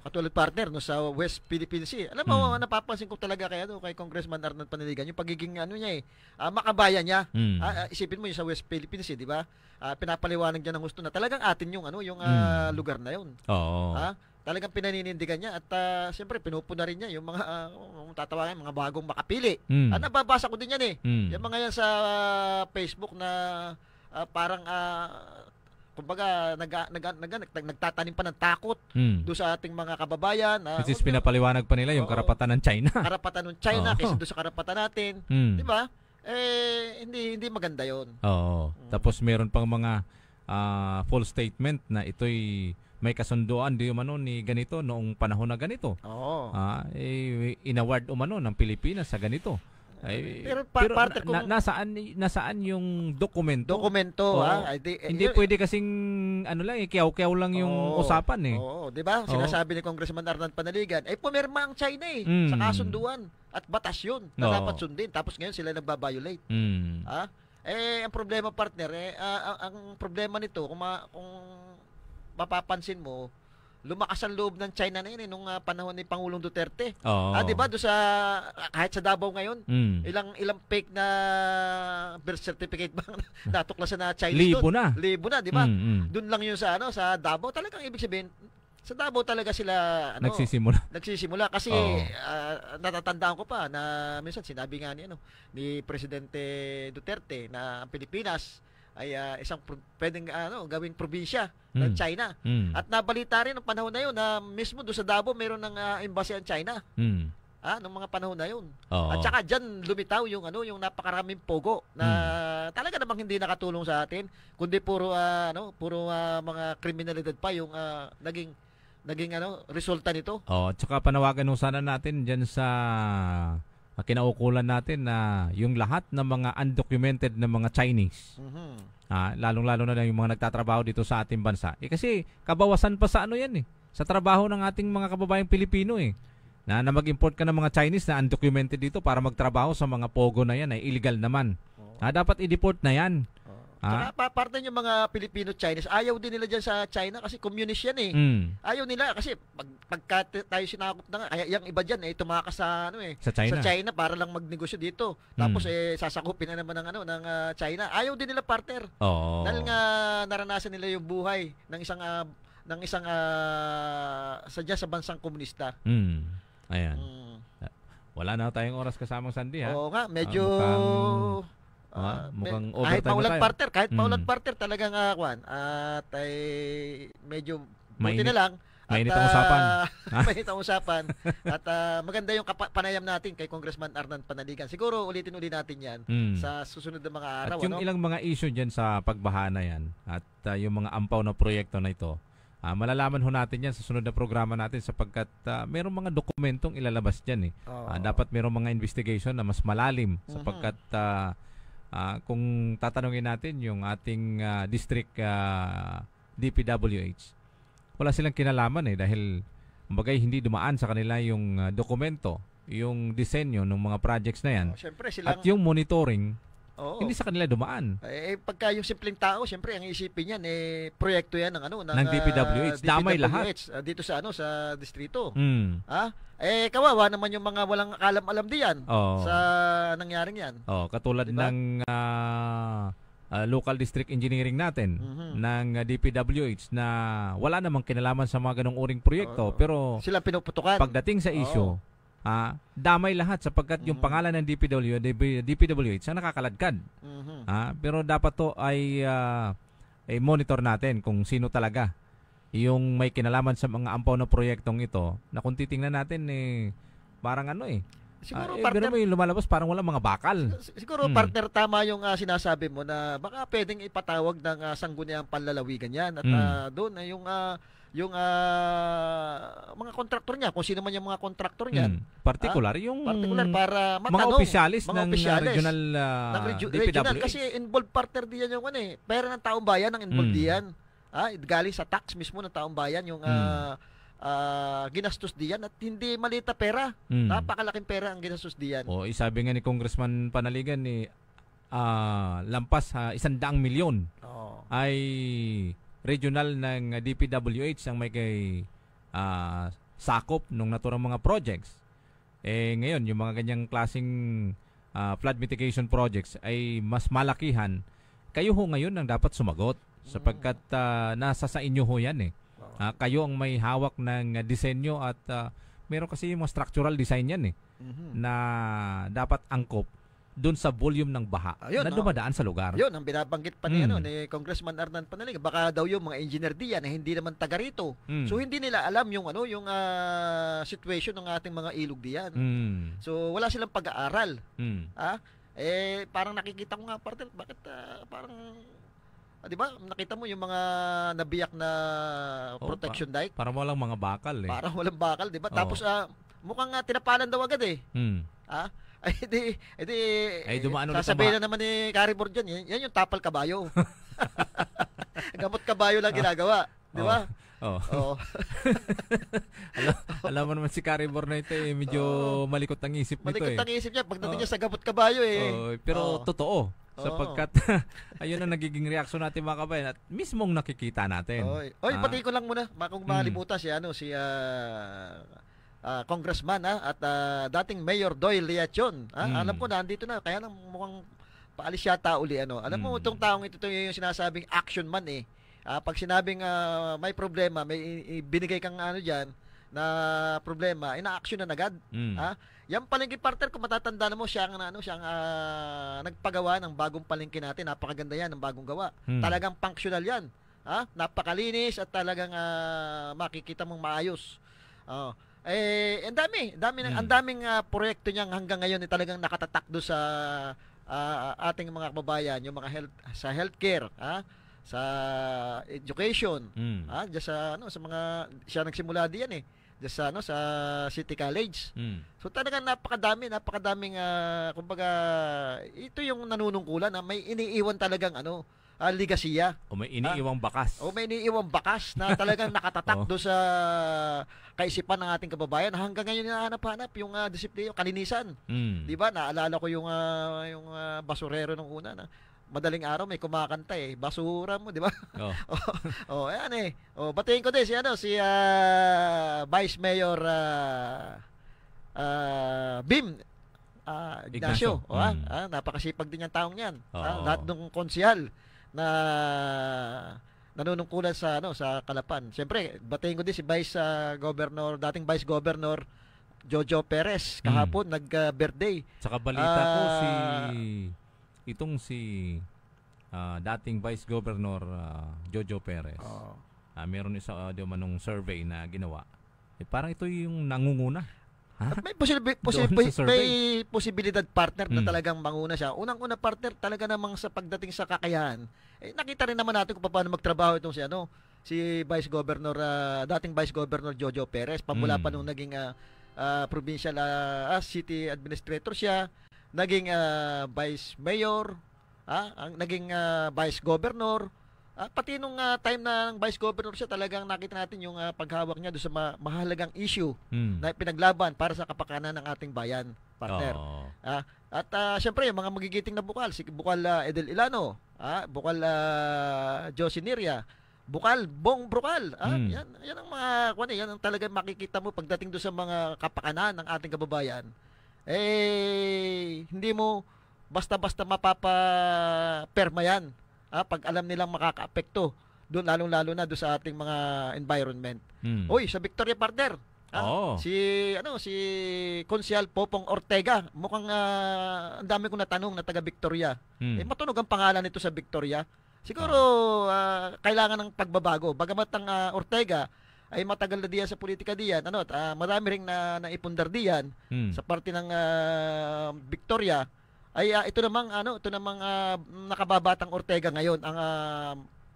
Katulad partner sa West Philippine Sea. Alam mo, napapansin ko talaga kay Congressman Arnan Panaligan yung pagiging niya makabayan niya. Isipin mo yung sa West Philippine Sea, di ba? Pinapaliwanag niya ng gusto na talagang atin yung lugar na yun. Talagang pinaninindigan niya at siyempre pinupuna rin niya yung mga tatawagin mga bagong makapili. Nababasa ko din yan yung mga yan sa Facebook na parang kumbaga nagtatanim pa ng takot doon sa ating mga kababayan. Kasi pinapaliwanag pa nila yung karapatan ng China. Karapatan ng China kaysa doon sa karapatan natin. Di ba? Hindi maganda yon. Tapos meron pang mga full statement na ito'y may kasunduan di umano ni ganito noong panahon na ganito. Inaward umano ng Pilipinas sa ganito. Pero parte kung nasaan yung dokumento? Hindi pwede kasing kiyaw-kiyaw lang yung usapan di ba? Sinasabi ni Congressman Arnan Panaligan, pumirma ang China sa kasunduan at batas yun na dapat sundin. Tapos ngayon sila nagba-violate. Ang problema partner, ang problema nito kung mapapansin mo, lumakas ang loob ng China na yun nung panahon ni Pangulong Duterte. Di ba? Kahit sa Davao ngayon, ilang fake na birth certificate ba natuklasan na Chinese Libo na, di ba? Doon lang yun sa Davao. Talagang ibig sabihin, sa Davao talaga sila nagsisimula kasi natatandaan ko pa na minsan sinabi nga ni Presidente Duterte na ang Pilipinas ay isang pwedeng gawing probinsya ng China. At nabalita rin ng panahon na yun na mismo doon sa Davao meron ng embassy ang China. Nung mga panahon na yun. At saka diyan lumitaw yung napakaraming pogo na talaga namang hindi nakatulong sa atin kundi puro mga kriminalidad pa yung naging resulta nito. At saka panawagan sana natin diyan sa kinaukulan natin na yung lahat ng mga undocumented na mga Chinese, lalong-lalo na yung mga nagtatrabaho dito sa ating bansa. Kasi kabawasan pa sa yan sa trabaho ng ating mga kababayang Pilipino na mag-import ka ng mga Chinese na undocumented dito para magtrabaho sa mga pogo na yan ay illegal naman. Dapat i-deport na yan. Saka parte yung mga Filipino-Chinese, ayaw din nila dyan sa China kasi communist yan Ayaw nila kasi pagka tayo sinakop na nga, kaya yung iba dyan tumakas sa China para lang magnegosyo dito. Tapos sasakupin na naman ng China. Ayaw din nila partner. Dahil nga naranasan nila yung buhay ng isang sadya sa bansang komunista. Ayan. Wala na tayong oras kasamang Sandy Oo nga, medyo mukhang kahit overtime na tayo. paulat partner talagang at ay medyo buti na lang Mainit ang usapan. Mainit ang usapan. At maganda yung panayam natin kay Congressman Arnan Panaligan. Siguro ulitin natin yan sa susunod na mga araw. At yung ilang mga issue dyan sa pagbaha na yan at yung mga ampaw na proyekto na ito, malalaman ho natin yan sa sunod na programa natin sapagkat mayroong mga dokumentong ilalabas dyan. Dapat mayroong mga investigation na mas malalim sapagkat kung tatanungin natin yung ating district DPWH, wala silang kinalaman dahil bagay hindi dumaan sa kanila yung dokumento, yung disenyo ng mga projects na yan. Siyempre, silang... At yung monitoring, hindi sa kanila dumaan. Pagka yung simpleng tao, siyempre ang isipin niyan proyekto yan ng ng DPWH. Damay lahat dito sa sa distrito. Kawawa naman yung mga walang alam-alam diyan sa nangyaring yan. Katulad ng local district engineering natin ng DPWH na wala namang kinalaman sa mga ganong uring proyekto pero sila pinuputukan. Pagdating sa issue, damay lahat sapagkat yung pangalan ng DPWH ang nakakaladkad. Pero dapat to ay monitor natin kung sino talaga yung may kinalaman sa mga ampaw na proyektong ito na kung titingnan natin parang siguro partner mo yung lumalabas parang walang mga bakal. Siguro partner tama yung sinasabi mo na baka pwedeng ipatawag ng sangguniang panlalawigan yan at doon yung mga kontraktor niya, kung sino man yung mga kontraktor niyan. Particular para matanong mga opisyalis ng regional regional kasi involved partner diyan yung pera ng taong bayan ang involved diyan. Galing sa tax mismo ng taong bayan yung ginastos diyan at hindi malita pera. Napakalaking pera ang ginastos diyan. Sabi nga ni Congressman Panaligan lampas 100 milyon ay regional ng DPWH ang may sakop ng naturang mga projects. Ngayon yung mga ganyang klaseng flood mitigation projects ay mas malakihan. Kayo ho ngayon ang dapat sumagot sapagkat nasa sa inyo ho yan kayo ang may hawak ng disenyo at meron kasi yung structural design yan na dapat angkop doon sa volume ng baha na dumadaan sa lugar. Yun, ang binabanggit pa ni Congressman Arnan Panaligan, baka daw yung mga engineer diyan na hindi naman taga rito. So hindi nila alam yung yung situation ng ating mga ilog diyan. So wala silang pag-aaral. Parang nakikita ko nga partner, bakit parang di ba? Nakita mo yung mga nabiyak na protection dike? Parang walang mga bakal Parang walang bakal, di ba? Tapos mukhang tinapalan daw agad sasabihin na naman ni Caribor dyan, yan yung tapal kabayo. Gamot kabayo lang ginagawa. Di ba? Alam mo naman si Caribor na ito medyo malikot ang isip nito Malikot ang isip niya pagdating niya sa gamot kabayo pero totoo. Sapagkat ayun ang nagiging reaksyon natin mga kabayan at mismong nakikita natin. Pati ko lang muna, kung makalimutan si Congressman at dating Mayor Doyle Liachon. Alam ko na andito na, kaya lang mukhang paalis yata uli Alam mo itong taong ito yung sinasabing action man pag sinabing may problema, may binigay kang diyan na problema, ina-action na agad. Yan palengke partner, kung matatandaan mo siya ang nagpagawa ng bagong palengke natin. Napakaganda yan ng bagong gawa. Talagang functional yan. Napakalinis at talagang makikita mong maayos. Ang daming proyekto niyang hanggang ngayon talagang nakatatak do sa ating mga kababayan, yung mga healthcare, sa education, diyan sa mga siya nagsimula diyan sa City College. So talagang napakadaming kumbaga ito yung nanunungkulan na may iniiwan talagang ligasiya. May iniiwang bakas. May iniiwang bakas na talagang nakatatak do sa kaisipan ng ating kababayan. Hanggang ngayon hinahanap-hanap yung disiplina, yung kalinisan. 'Di ba? Naalala ko yung basurero nung una na madaling araw may kumakanta basura mo, di ba? Ayan batiin ko din si Vice Mayor Bim Ignacio. Napakasipag din yung taong yan. Lahat ng konsyal na nanunungkulan sa Calapan. Siyempre, batiin ko din si dating Vice Governor Jojo Perez kahapon nag-birthday. Saka balita ko si dating Vice Governor Jojo Perez meron isa di manong survey na ginawa. Parang ito yung nangunguna. At may posibilidad partner na talagang manguna siya. Unang-una partner talaga namang sa pagdating sa kakayahan. Nakita rin naman natin kung paano magtrabaho itong si Vice Governor, dating Vice Governor Jojo Perez, pamula pa nung naging provincial city administrator siya, naging Vice Mayor, naging Vice Governor. Pati nung time na ng Vice Governor siya, talagang nakita natin yung paghawak niya doon sa mahalagang issue na pinaglaban para sa kapakanan ng ating bayan, partner. At syempre, yung mga magigiting na bukal, si Bukal Edel Ilano, Bukal Josie Niria, Bukal Bong Brukal. Yan ang mga yan ang talagang makikita mo pagdating doon sa mga kapakanan ng ating kababayan. Hindi mo basta-basta mapapaperma yan. Pag alam nilang makakaapekto doon, lalong-lalo na doon sa ating mga environment. Uy, sa Victoria partner. Si Konsyal Popong Ortega, mukhang ang dami kong natanong na taga Victoria. Matunog ang pangalan nito sa Victoria. Siguro kailangan ng pagbabago. Bagamat ang Ortega ay matagal na diyan sa politika diyan, marami ring naipundar diyan sa parte ng Victoria. Ay ito namang nakababatang Ortega ngayon ang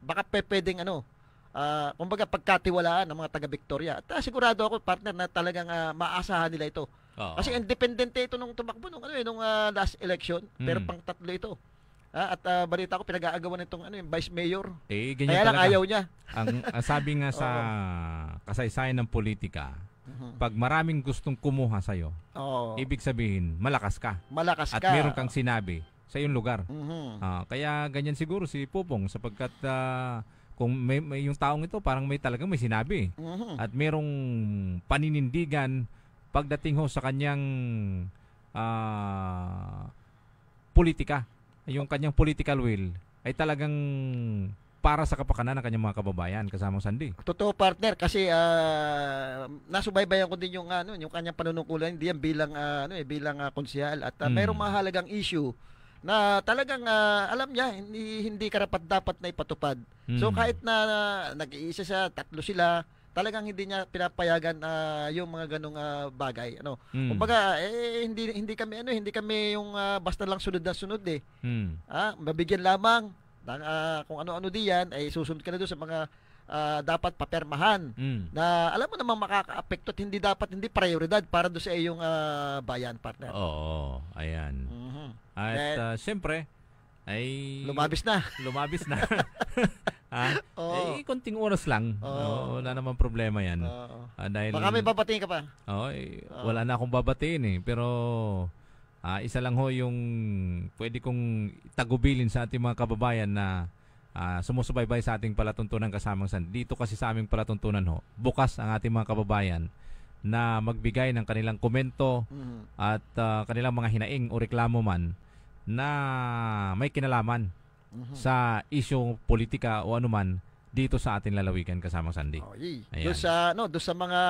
baka pwedeng kumbaga pagkatiwalaan ng mga taga Victoria. At sigurado ako partner na talagang maasahan nila ito. Kasi independente ito nung tumakbo nung last election, pero pang tatlo ito. At balita ko pinag-aagawan nitong yung Vice Mayor. Ganyan kaya lang ayaw niya. ang sabi nga sa kasaysayan ng politika, pag maraming gustong kumuha sa'yo, ibig sabihin, malakas ka. At meron kang sinabi sa iyong lugar. Kaya ganyan siguro si Popong sapagkat kung may yung taong ito parang talagang may sinabi. At merong paninindigan pagdating sa kanyang politika. Yung kanyang political will ay talagang para sa kapakanan ng kanyang mga kababayan kasamang Sandy. Totoo partner kasi nasubaybayan ko din yung kanyang panunungkulan diyan bilang konsehal at mayroong mahalagang issue na talagang alam niya hindi karapat-dapat na ipatupad. So kahit na nag-iisa siya, tatlo sila, talagang hindi niya pinapayagan yung mga ganong bagay. Kumbaga hindi kami yung basta lang sunod na sunod mabigyan lamang kung ano-ano diyan ay susunod ka na doon sa mga dapat papermahan na alam mo namang makakaapekto at hindi prioridad para doon sa iyong bayan, partner. Ayan. At siyempre ay lumabis na. Konting oras lang. Wala namang problema yan. Dahil baka may babatiin ka pa. Wala na akong babatiin pero isa lang yung pwede kong tagubilin sa ating mga kababayan na sumusubaybay sa ating palatuntunan kasamang Sandy. Dito kasi sa aming palatuntunan bukas ang ating mga kababayan na magbigay ng kanilang komento at kanilang mga hinaing o reklamo man na may kinalaman sa isyong politika o anuman dito sa ating lalawigan kasamang Sandy. Doon sa mga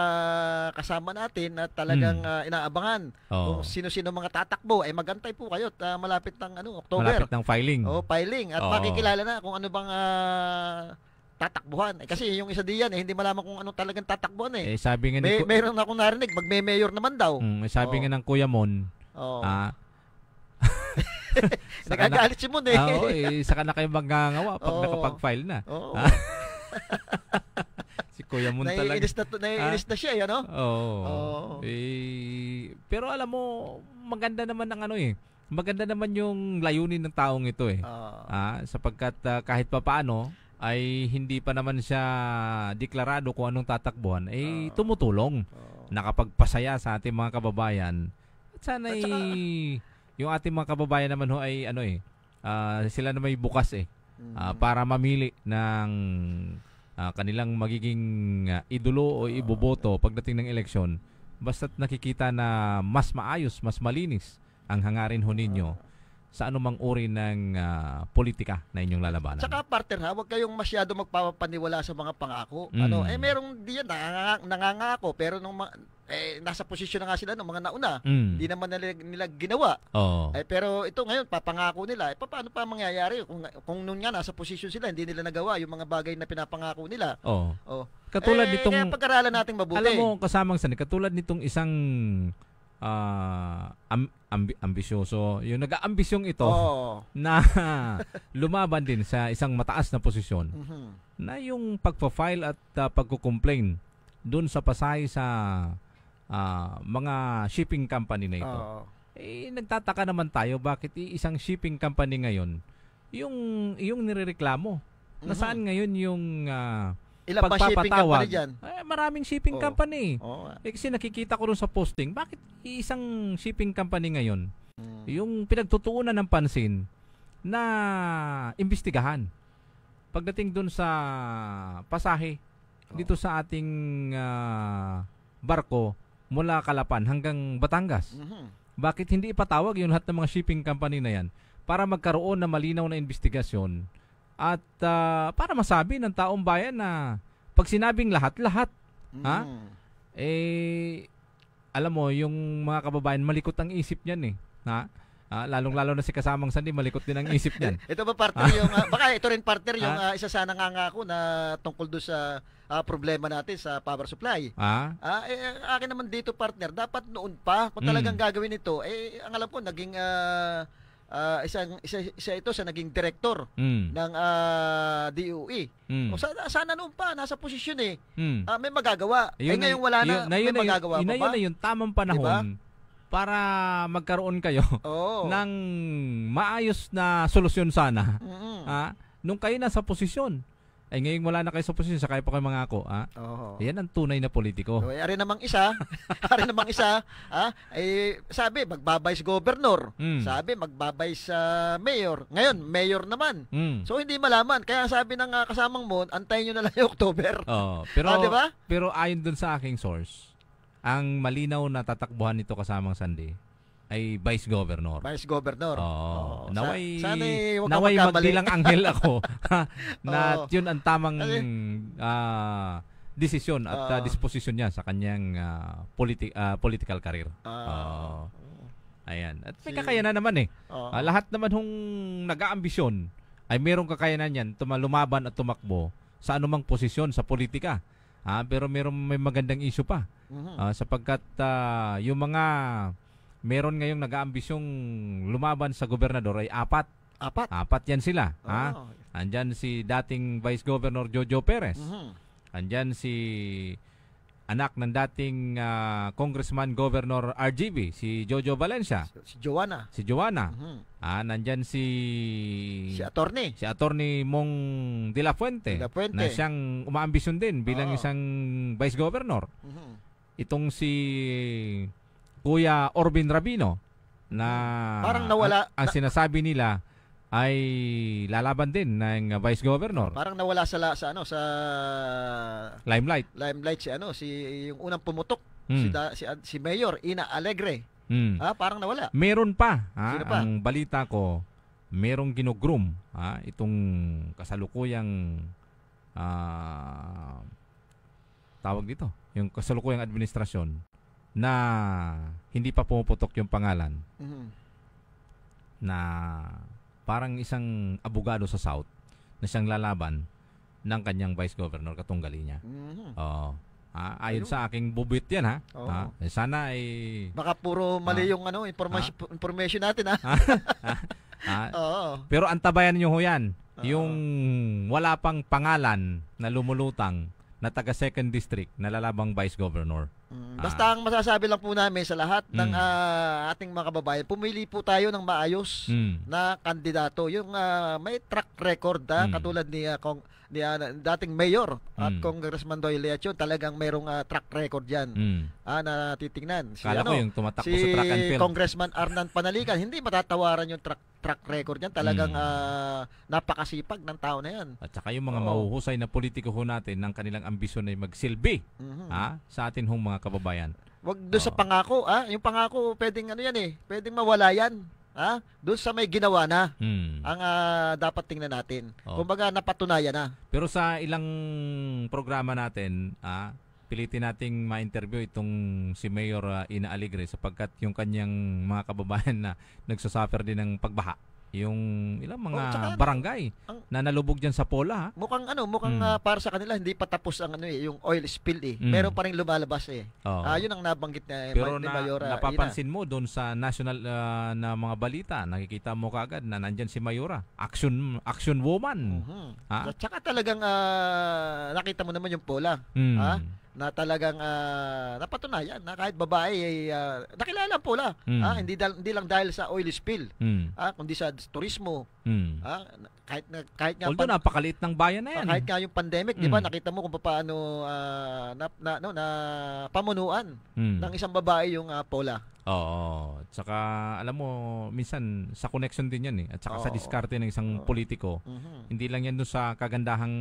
kasama natin na talagang inaabangan kung sino-sino mga tatakbo ay magantay po kayo at malapit ng October. Malapit ng filing. Filing at makikilala na kung ano bang tatakbuhan. Kasi yung isa diyan hindi malaman kung anong talagang tatakbuhan sabi nga mayroon akong narinig magme-mayor naman daw. Sabi nga ng Kuya Mon. Nagagalit si Mon saka na kayo magngangawa pag nakapag-file na. Si Kuya Mon talaga. Naiinis na siya, pero alam mo, maganda naman ang maganda naman yung layunin ng taong ito sapagkat kahit papaano ay hindi pa naman siya deklarado kung anong tatakbuhan tumutulong nakapagpasaya sa ating mga kababayan. At sana yung ating mga kababayan naman ay sila na may bukas para mamili ng kanilang magiging idolo o iboboto pagdating ng eleksyon. Basta't nakikita na mas maayos, mas malinis ang hangarin ninyo sa anumang uri ng politika na inyong lalabanan. Saka partner huwag kayong masyado magpapaniwala sa mga pangako. Merong diyan nangangako pero nung nasa posisyon na nga sila ng mga nauna. Hindi naman nila ginawa. Pero ito ngayon, papangako nila. Paano pa mangyayari kung noon nga nasa posisyon sila, hindi nila nagawa yung mga bagay na pinapangako nila. Katulad nitong... Kaya pag-aralan natin mabuti. Alam mo, kasamang Sandy, katulad nitong isang ambisyoso, yung nag-aambisyong ito na lumaban din sa isang mataas na posisyon na yung pagpa-file at pagko-complain doon sa pasahe sa mga shipping company na ito. Nagtataka naman tayo bakit isang shipping company ngayon yung nirereklamo. Nasaan ngayon yung ilang pa shipping company dyan? Maraming shipping company. Kasi nakikita ko rin sa posting, bakit isang shipping company ngayon yung pinagtutuunan ng pansin na imbestigahan pagdating dun sa pasahe dito sa ating barko mula Calapan hanggang Batangas. Bakit hindi ipatawag yung lahat ng mga shipping company na yan para magkaroon ng malinaw na investigasyon at para masabi ng taong bayan na pag sinabing lahat, alam mo, yung mga kababayan, malikot ang isip niyan lalong-lalo na si kasamang Sandy, malikot din ang isip niyan. Ito ba partner yung, baka ito rin partner yung isa sana nangangako na tungkol doon sa problema natin sa power supply. Akin naman dito partner, dapat noon pa, kung talagang gagawin ito, ang alam ko, naging isa ito sa naging director ng DOE. Sana noon pa nasa posisyon may magagawa. Ngayon wala na. May magagawa pa ba? Yun na yung tamang panahon para magkaroon kayo ng maayos na solusyon sana. Nung kayo nasa posisyon. Ngayon wala na kayo sa posisyon, saka pa kayo mangako. Yan ang tunay na politiko. Ari namang isa, sabi, magbabayis governor. Sabi, magbabayis mayor. Ngayon, mayor naman. So, hindi malaman. Kaya sabi ng kasamang mo, antayin nyo na lang yung October. Diba? Pero ayon dun sa aking source, ang malinaw na tatakbuhan nito kasamang Sandy ay Vice Governor. Vice Governor. Naway magbilang anghel ako na yun ang tamang desisyon at disposisyon niya sa kanyang political career. Ayan. At may kakayanan naman lahat naman hong nag-aambisyon ay merong kakayanan yan lumaban at tumakbo sa anumang posisyon sa politika. Pero may magandang issue pa. Sapagkat yung mga meron ngayong nag-aambisyong lumaban sa gobernador ay apat. Apat yan sila. Andyan si dating Vice Governor Jojo Perez. Andyan si anak ng dating Congressman Governor RGB, si Jojo Valencia. Si Joanna. Nandyan si Attorney Mong de la Fuente. Na siyang umaambisyon din bilang isang Vice Governor. Itong si Kuya Orbin Rabino na parang nawala ang sinasabi nila ay lalaban din ng Vice Governor. Parang nawala sa limelight si yung unang pumutok si Mayor Ina Alegre. Parang nawala. Meron pa, ang balita ko, merong ginugroom itong kasalukuyang tawag dito, yung kasalukuyang administrasyon na hindi pa pumuputok yung pangalan na parang isang abogado sa South na siyang lalaban ng kanyang Vice Governor Katunggali niya. Ayon sa aking bubit yan sana ay baka puro mali yung information natin Pero antabayan niyo ho yan. Yung wala pang pangalan na lumulutang na taga 2nd District na lalabang Vice Governor. Basta ang masasabi lang po namin sa lahat ng ating mga kababayan, pumili po tayo ng maayos na kandidato. Yung may track record katulad ni dating Mayor at Congressman Doyle Leachon, talagang mayroong track record yan na titingnan. Kala ko yung tumatakbo sa track and field. Congressman Arnan Panalican, hindi matatawaran yung track record yan. Talagang napakasipag ng tao na yan. At saka yung mga mahuhusay na politiko ho natin ng kanilang ambisyon ay magsilbi sa atin hong mga kababayan. Wag doon sa pangako. Yung pangako, pwedeng pwedeng mawala yan. Doon sa may ginawa na ang dapat tingnan natin. Kumbaga napatunayan na. Pero sa ilang programa natin, pilitin nating ma-interview itong si Mayor Ina Alegre sapagkat yung kanyang mga kababayan na nagsasuffer din ng pagbaha. Yung ilang mga barangay na nalubog diyan sa Pola. Mukhang para sa kanila hindi pa tapos ang yung oil spill Meron pa ring lumalabas yun ang nabanggit Pero ni Mayora. Napapansin mo doon sa national na mga balita, nakikita mo kaagad na nandiyan si Mayora, action woman. At saka talagang nakita mo naman yung Pola. Na talagang napatunayan na kahit babae ay nakilala po la. Hindi lang dahil sa oil spill. Kundi sa turismo. Kahit nga although napakaliit ng bayan na yan. Kahit nga yung pandemic, 'di ba? Nakita mo kung paano na pamunuan ng isang babae yung Pola. Oo. At saka alam mo minsan sa connection din 'yan At saka sa diskarte ng isang politiko. Hindi lang 'yan doon sa kagandahang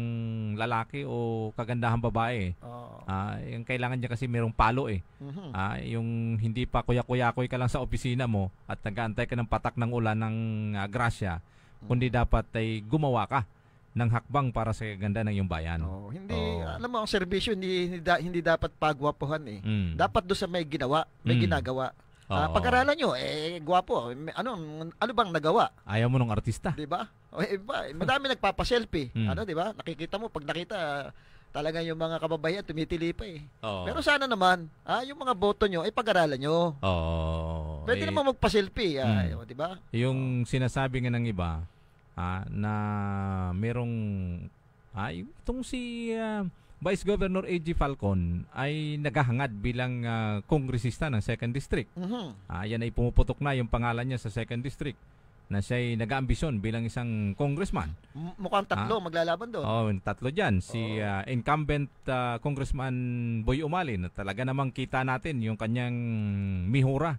lalaki o kagandahang babae. Yung kailangan niya kasi merong palo yung hindi pa kuya-kuyakoy ka lang sa opisina mo at nag-aantay ka ng patak ng ulan ng grasya, kundi dapat ay gumawa ka ng hakbang para sa ganda ng iyong bayan. Alam mo ang serbisyo hindi dapat pagwapuhan Dapat doon sa may ginagawa. Pag-aralan nyo, gwapo. Ano bang nagawa? Ayaw mo ng artista. 'Di ba? Madami nagpapa-selfie. Di ba? Nakikita mo pag nakita talaga yung mga kababayan tumitili pa Pero sana naman, yung mga boto nyo ay pag-aralan nyo. Pwede naman magpa-selfie, 'di ba? Yung sinasabi nga ng iba na merong itong si Vice Governor A.G. Falcon ay naghahangad bilang kongresista ng 2nd District. Yan ay pumuputok na yung pangalan niya sa 2nd District na siya ay nag-aambisyon bilang isang congressman. Mukhang tatlo maglalaban doon. Tatlo dyan. Si incumbent Congressman Boy Umali na talaga namang kita natin yung kanyang mihura,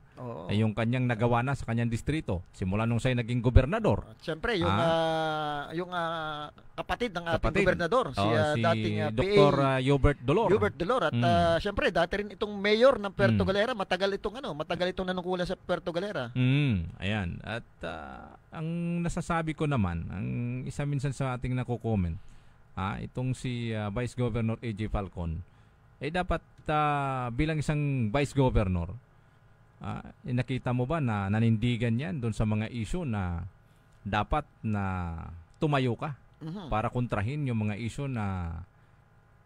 yung kanyang nagawa na sa kanyang distrito simula nung siya naging gobernador. Siyempre, yung kapatid ng ating gobernador, si dating Dr. Hubert Dolor. At siyempre, dati rin itong mayor ng Puerto Galera, matagal itong nanungkulan sa Puerto Galera. Ayan. At ang nasasabi ko naman, ang isa minsan sa ating nako-comment, itong si Vice Governor A.J. Falcon, dapat bilang isang Vice Governor, nakita mo ba na nanindigan yan doon sa mga issue na dapat na tumayo ka para kontrahin yung mga issue na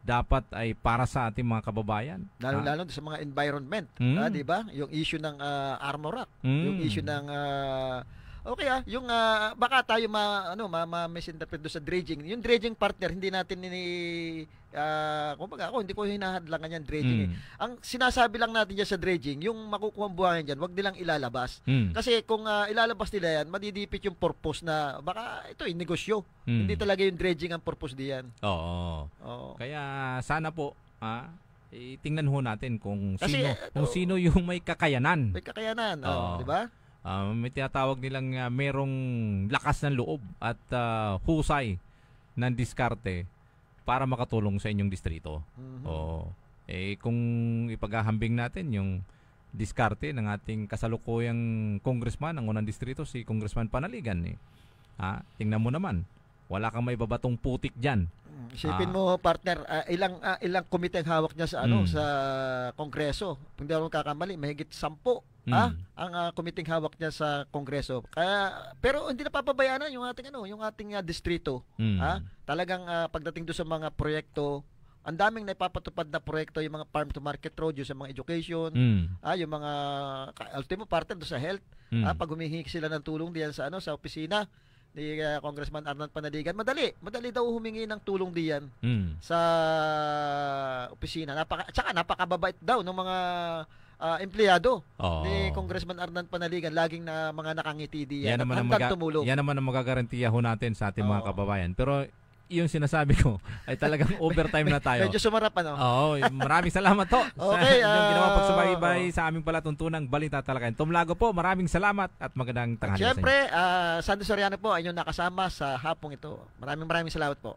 dapat ay para sa ating mga kababayan. Lalo sa mga environment, 'di ba? Yung issue ng Armorac, yung issue ng yung baka tayo misinterpret doon sa dredging. Yung dredging partner, hindi natin kumbaga ako hindi ko hinahadlangan yan dredging. Ang sinasabi lang natin diyan sa dredging, yung makukuhang buhangin diyan, wag nilang ilalabas. Kasi kung ilalabas nila yan, madidipit yung purpose na baka ito negosyo. Hindi talaga yung dredging ang purpose diyan. Kaya sana po tingnan ho natin kung sino yung may kakayanan. Di ba? May tinatawag nilang merong lakas ng loob at husay ng diskarte para makatulong sa inyong distrito. Kung ipaghahambing natin yung diskarte ng ating kasalukuyang congressman ng unang distrito, si Congressman Panaligan, tingnan mo naman, wala kang may babatong putik dyan. Isipin mo, partner, ilang komite ang hawak niya sa sa Kongreso. Kung di ako kakamali, mahigit 10 ang komiteng hawak niya sa Kongreso. Pero hindi napapabayaan yung ating distrito. Talagang pagdating do sa mga proyekto, ang daming naipapatupad na proyekto, yung mga farm to market road, yung sa mga education, yung mga ultimo partner do sa health, pag humihingi sila ng tulong diyan sa sa opisina ni Congressman Arnan Panaligan, madali daw humingi ng tulong diyan sa opisina. Tsaka napakababait daw ng mga empleyado ni Congressman Arnan Panaligan, laging na mga nakangiti diyan. Yan naman ang magagarantiya ho natin sa ating mga kababayan. Pero yung sinasabi ko ay talagang overtime na tayo. Medyo sumarap Maraming salamat to okay, sa inyong ginawa pagsubaybay sa aming palatuntunang Balita Talakayan. Tom Lago po, maraming salamat at magandang tanghali sa inyo. Siyempre, Sandy Soriano po ay inyong nakasama sa hapong ito. Maraming salamat po.